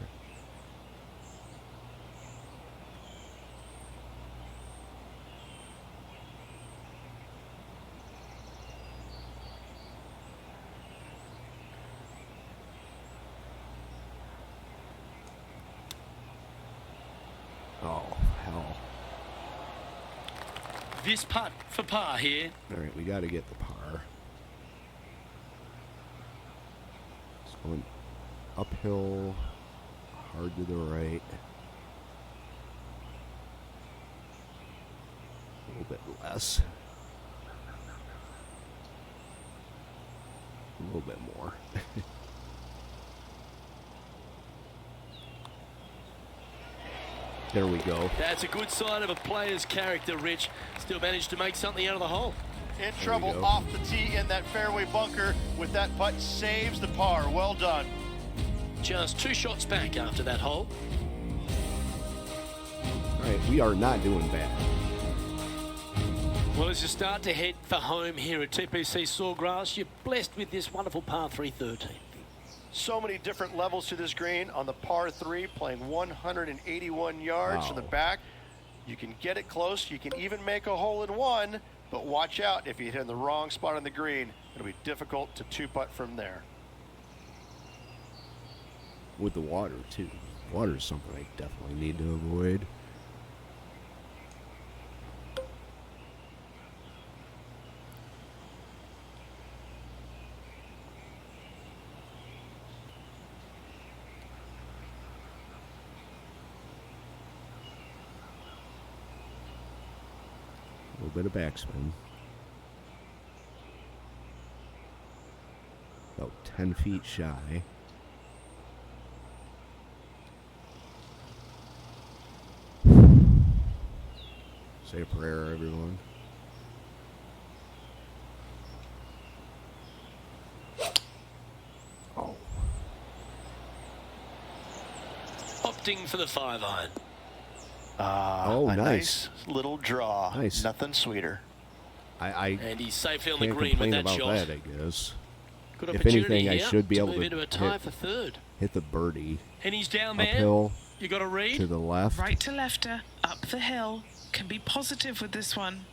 Oh, hell. This putt for par here. All right, we got to get the par. It's going uphill, hard to the right. A little bit less. A little bit more. There we go. That's a good sign of a player's character, Rich. Still managed to make something out of the hole. In trouble go. off the tee in that fairway bunker with that putt, saves the par. Well done. Just 2 shots back after that hole. All right, we are not doing bad. Well, as you start to head for home here at TPC Sawgrass, you're blessed with this wonderful par 313. So many different levels to this green on the par 3, playing 181 yards Wow. from the back. You can get it close. You can even make a hole in one, but watch out. If you hit in the wrong spot on the green, it'll be difficult to two-putt from there. With the water, too. Water is something I definitely need to avoid. A little bit of backspin. About 10 feet shy. Say a prayer, everyone. Oh. Opting for the 5-iron. Oh, a nice. Little draw. Nice. Nothing sweeter. And he's safely on the Can't green with complain that about shot. that, I guess. Good If opportunity anything, I here should be able move to into a tie hit- for third. Hit the birdie. And he's down, man. Uphill You got to read. to the left. Right to lefter, up the hill. Can be positive with this one.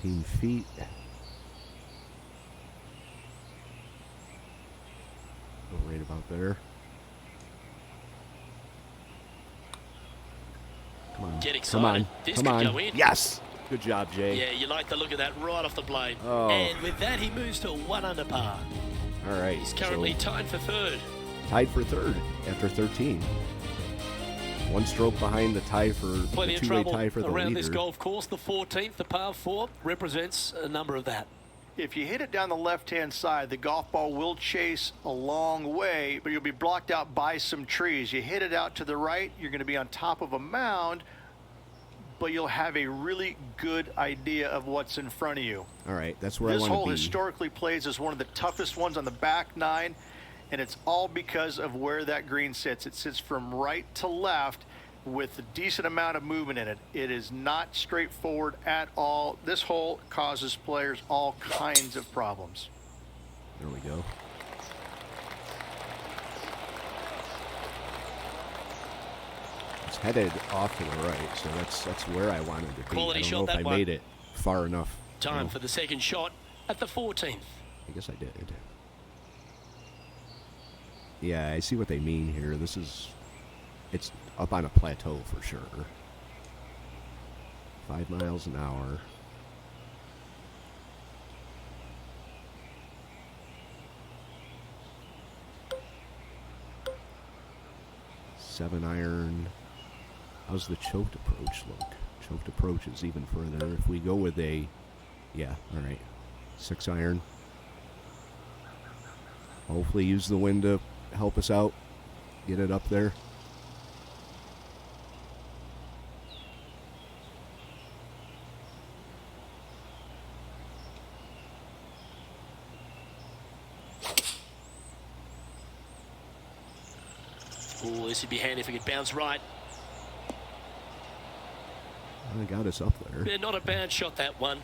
$13 feet. Go right about there. Come on. Get Come excited. on. This Come could on. go in. Yes. Good job, Jay. Yeah, you like the look of that right off the blade. Oh. And with that, he moves to 1 under par. All right. He's currently so tied for third. tied for third after 13. One stroke behind the tie for Plenty the of two-way trouble tie for the around leader. this golf course. The 14th, the par 4, represents a number of that. If you hit it down the left-hand side, the golf ball will chase a long way, but you'll be blocked out by some trees. You hit it out to the right, you're going to be on top of a mound, but you'll have a really good idea of what's in front of you. All right, that's where This I hole want to be. historically plays as one of the toughest ones on the back nine, and it's all because of where that green sits. It sits from right to left with a decent amount of movement in it. It is not straightforward at all. This hole causes players all kinds of problems. There we go. It's headed off to the right, so that's where I wanted to be. Quality I don't shot, know that if I one. made it far enough. Time No, for the second shot at the 14th. I guess I did. Yeah, I see what they mean here. It's up on a plateau for sure. 5 miles an hour. Seven iron. How's the choked approach look? Choked approach is even further. If we go with a, yeah, all right, 6 iron. Hopefully use the wind to help us out. Get it up there. Oh, this would be handy if we could bounce right. I got us up there. Yeah, not a bad shot, that one.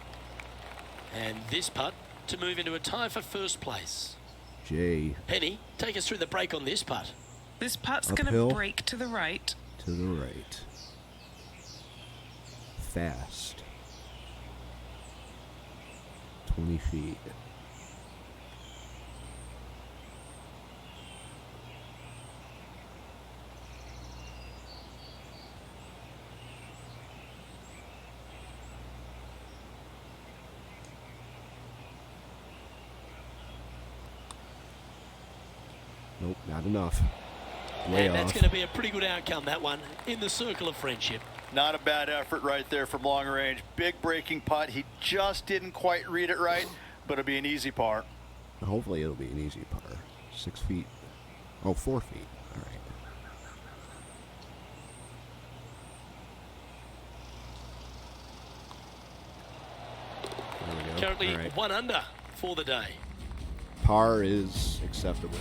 And this putt to move into a tie for first place. Jay Penny, take us through the break on this putt. This putt's going Uphill. to break to the right. to the right. Fast. 20 feet. Nope, not enough. Way And that's off. going to be a pretty good outcome, that one, in the circle of friendship. Not a bad effort right there from long range. Big breaking putt. He just didn't quite read it right, but it'll be an easy par. Hopefully it'll be an easy par. 6 feet. Oh, 4 feet. All right. There we go. Currently All right. 1 under for the day. Par is acceptable.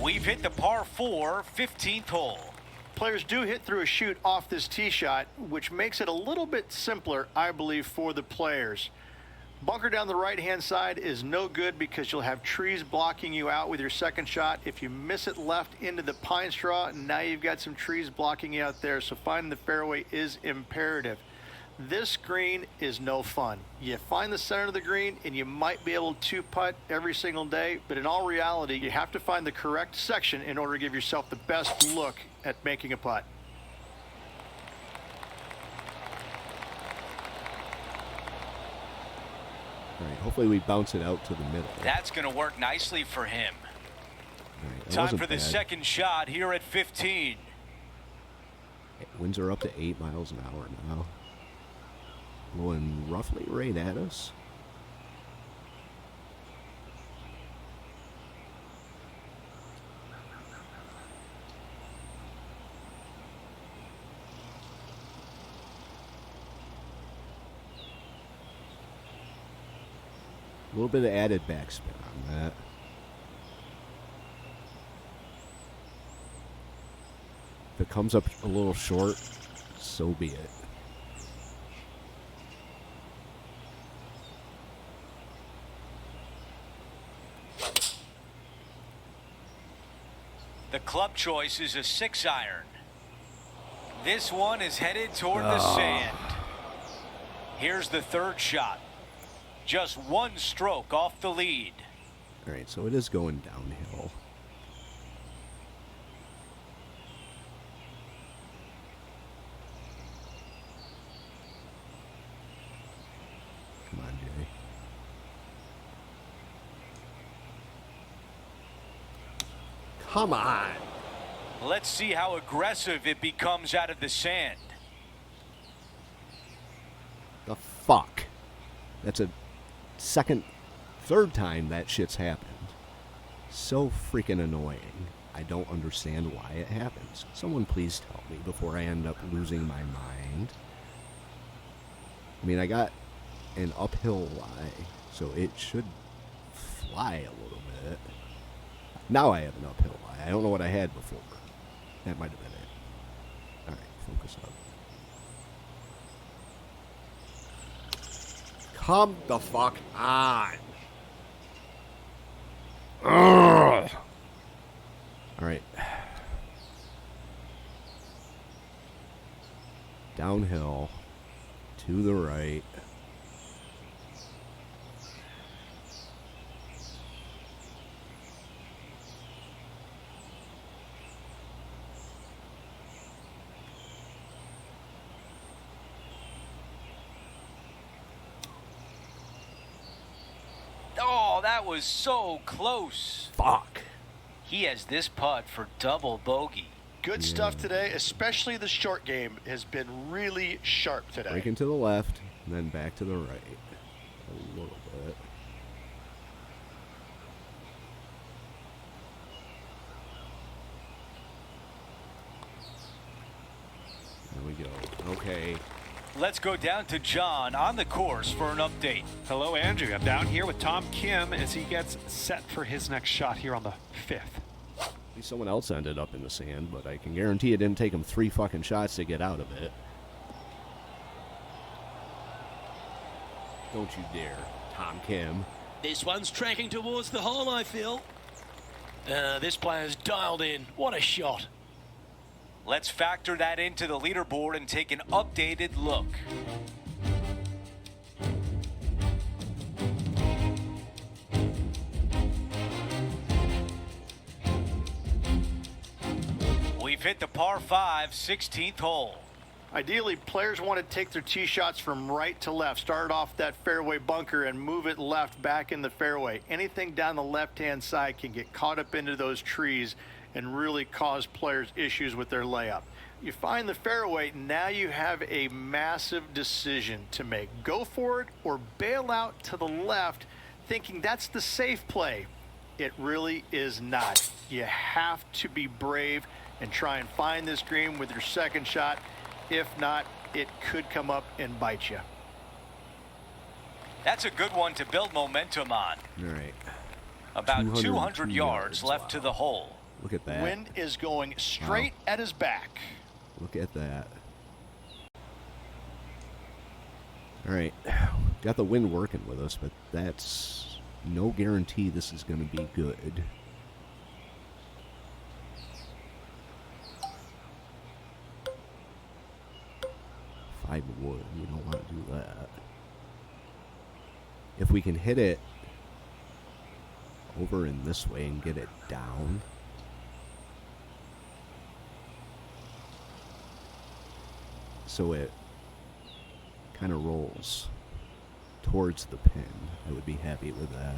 We've hit the par 4 15th hole. Players do hit through a chute off this tee shot, which makes it a little bit simpler, I believe, for the players. Bunker down the right-hand side is no good because you'll have trees blocking you out with your second shot. If you miss it left into the pine straw, now you've got some trees blocking you out there, so finding the fairway is imperative. This green is no fun. You find the center of the green and you might be able to putt every single day, but in all reality, you have to find the correct section in order to give yourself the best look at making a putt. All right, hopefully we bounce it out to the middle. That's going to work nicely for him. All right, that Time wasn't for the bad. second shot here at 15. Winds are up to 8 miles an hour now. Blowing roughly right at us. A little bit of added backspin on that. If it comes up a little short, so be it. The club choice is a 6-iron. This one is headed toward the sand. Here's the third shot. Just one stroke off the lead. All right, so it is going downhill. Come on, Jay. Come on. Let's see how aggressive it becomes out of the sand. The fuck? That's a third time that shit's happened. So freaking annoying. I don't understand why it happens. Someone please tell me before I end up losing my mind. I mean, I got an uphill lie, so it should fly a little bit. Now I have an uphill lie. I don't know what I had before. That might have been it. Alright, focus up. Come the fuck on. Ugh. All right. Downhill to the right. Oh, that was so close. Fuck. He has this putt for double bogey. Good stuff today, especially the short game has been really sharp today. Breaking to the left, and then back to the right. A little bit. There we go. Okay. Let's go down to John on the course for an update. Hello, Andrew. I'm down here with Tom Kim as he gets set for his next shot here on the 5th. At least someone else ended up in the sand, but I can guarantee it didn't take him 3 fucking shots to get out of it. Don't you dare, Tom Kim. This one's tracking towards the hole, I feel. This player's dialed in. What a shot. Let's factor that into the leaderboard and take an updated look. We've hit the par 5 16th hole. Ideally, players want to take their tee shots from right to left. Start off that fairway bunker and move it left back in the fairway. Anything down the left-hand side can get caught up into those trees and really cause players issues with their layup. You find the fairway, now you have a massive decision to make. Go for it or bail out to the left thinking that's the safe play. It really is not. You have to be brave and try and find this green with your second shot. If not, it could come up and bite you. That's a good one to build momentum on. All right. About 200 202 yards left wow. to the hole. Look at that. Wind is going straight at his back. Look at that. All right, got the wind working with us, but that's no guarantee this is going to be good. Five wood, we don't want to do that. If we can hit it over in this way and get it down. So it kind of rolls towards the pin, I would be happy with that.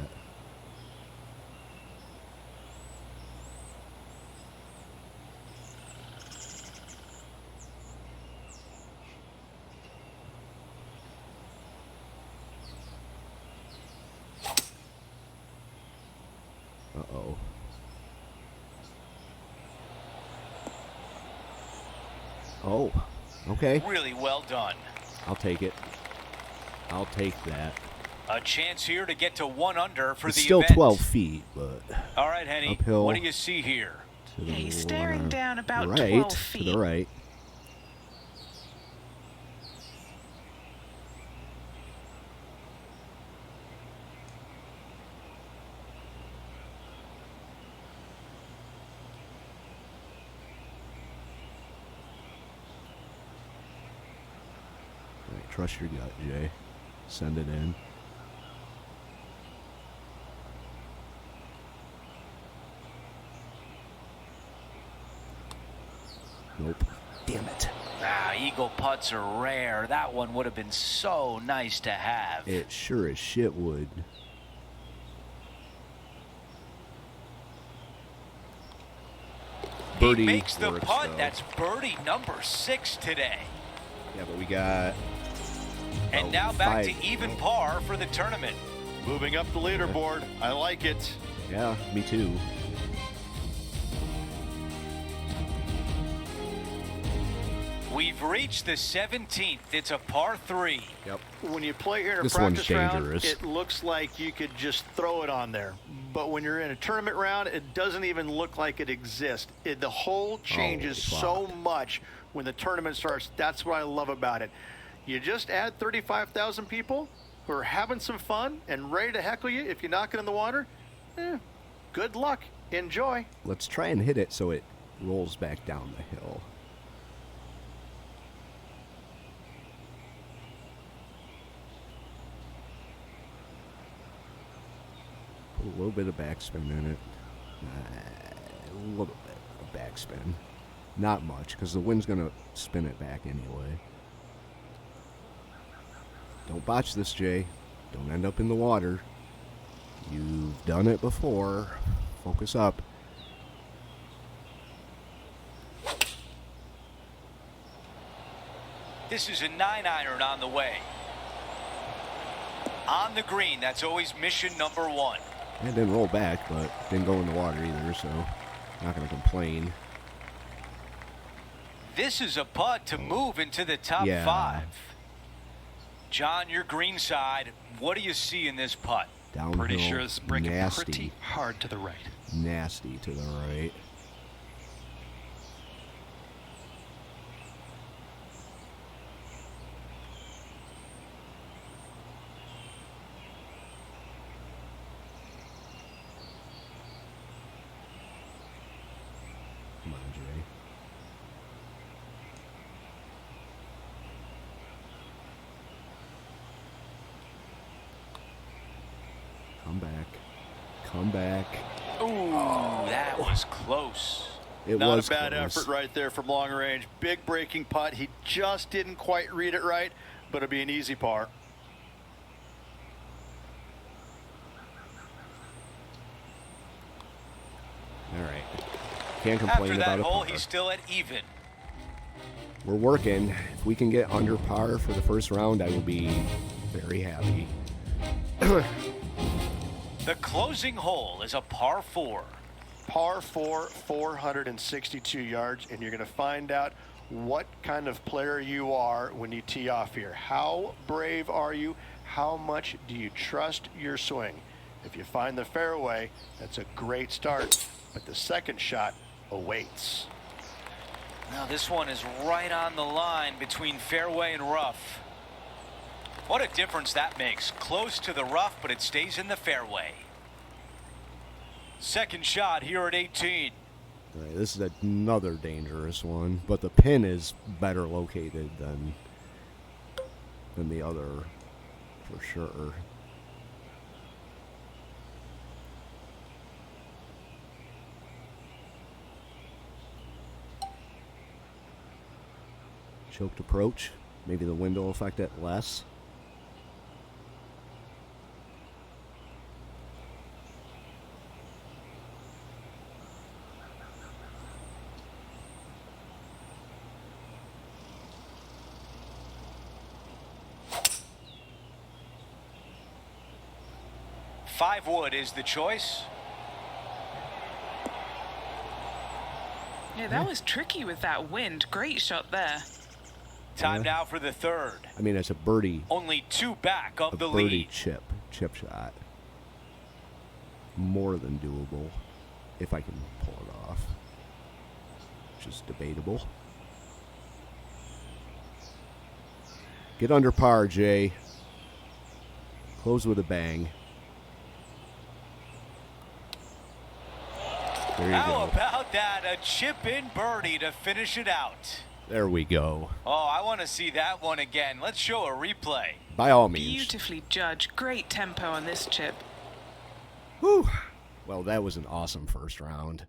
Uh-oh. Oh, okay. Really well done. I'll take it. I'll take that. A chance here to get to 1 under for It's the still event. 12 feet, but All right, Henny. uphill. What do you see here? to the He's staring down about right, 12 feet. to the right. All right, trust your gut, Jay. Send it in. Nope. Damn it. Ah, eagle putts are rare. That one would have been so nice to have. It sure as shit would. He Birdie makes the works, putt. though. That's birdie number 6 today. Yeah, but we got... And oh, now back 5. to even par for the tournament. Moving up the leaderboard. I like it. Yeah, me too. We've reached the 17th. It's a par 3. Yep. When you play here in a This one's practice round, dangerous. it looks like you could just throw it on there. But when you're in a tournament round, it doesn't even look like it exists. The hole changes Holy so fuck. much when the tournament starts. That's what I love about it. You just add 35,000 people who are having some fun and ready to heckle you if you knock it in the water. Good luck. Enjoy. Let's try and hit it so it rolls back down the hill. Put a little bit of backspin in it. A little bit of backspin. Not much, because the wind's going to spin it back anyway. Don't botch this, Jay. Don't end up in the water. You've done it before. Focus up. This is a 9-iron on the way. On the green, that's always mission number 1. It didn't roll back, but didn't go in the water either, so not going to complain. This is a putt to move into the top Yeah. 5. John, your green side, what do you see in this putt? Downhill, Pretty sure it's breaking nasty, pretty hard to the right. nasty to the right. Come on, Jay. Come back. Come back. Ooh, that was close. It Not was a bad close. effort right there from long range. Big breaking putt. He just didn't quite read it right, but it'll be an easy par. All right. Can't complain After about that a hole, par. he's still at even. We're working. If we can get under par for the first round, I will be very happy. The closing hole is a par 4. Par 4, 462 yards, and you're going to find out what kind of player you are when you tee off here. How brave are you? How much do you trust your swing? If you find the fairway, that's a great start, but the second shot awaits. Now this one is right on the line between fairway and rough. What a difference that makes. Close to the rough, but it stays in the fairway. Second shot here at 18. All right, this is another dangerous one, but the pin is better located than the other, for sure. Choked approach. Maybe the wind will affect it less. Five wood is the choice. Yeah, that was tricky with that wind. Great shot there. Time now for the third. I mean, it's a birdie. Only 2 back of the birdie lead. chip shot. More than doable if I can pull it off, which is debatable. Get under par, Jay. Close with a bang. There you How go. about that? A chip-in birdie to finish it out. There we go. Oh, I want to see that one again. Let's show a replay. By all means. Beautifully judged. Great tempo on this chip. Whew. Well, that was an awesome first round.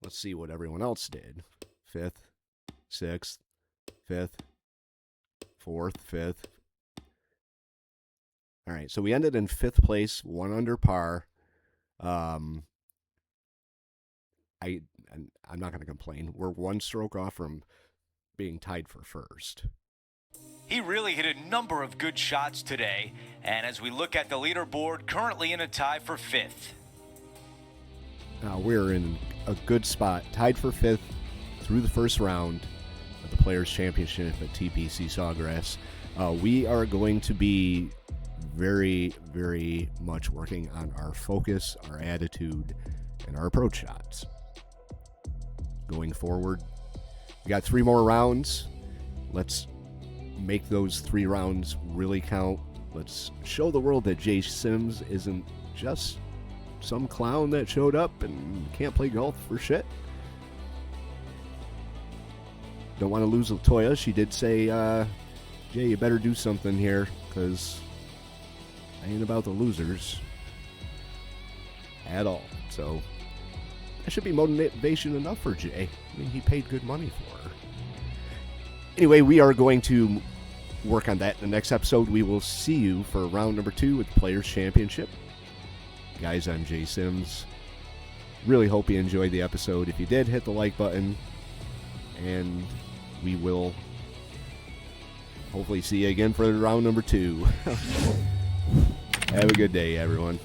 Let's see what everyone else did. 5th, 6th, 5th, 4th, 5th. All right, so we ended in 5th place, 1 under par. I'm not going to complain. We're 1 stroke off from being tied for first. He really hit a number of good shots today, and as we look at the leaderboard, currently in a tie for 5th. We're in a good spot, tied for 5th through the first round of the Players' Championship at TPC Sawgrass. We are going to be very, very much working on our focus, our attitude, and our approach shots. Going forward, we got 3 more rounds. Let's make those 3 rounds really count. Let's show the world that Jay Sims isn't just some clown that showed up and can't play golf for shit. Don't want to lose Latoya. She did say, Jay, you better do something here, because I ain't about the losers at all. So that should be motivation enough for Jay. I mean, he paid good money for her. Anyway, we are going to work on that in the next episode. We will see you for round number 2 with the Players' Championship. Guys, I'm Jay Sims. Really hope you enjoyed the episode. If you did, hit the like button. And we will hopefully see you again for round number 2. Have a good day, everyone.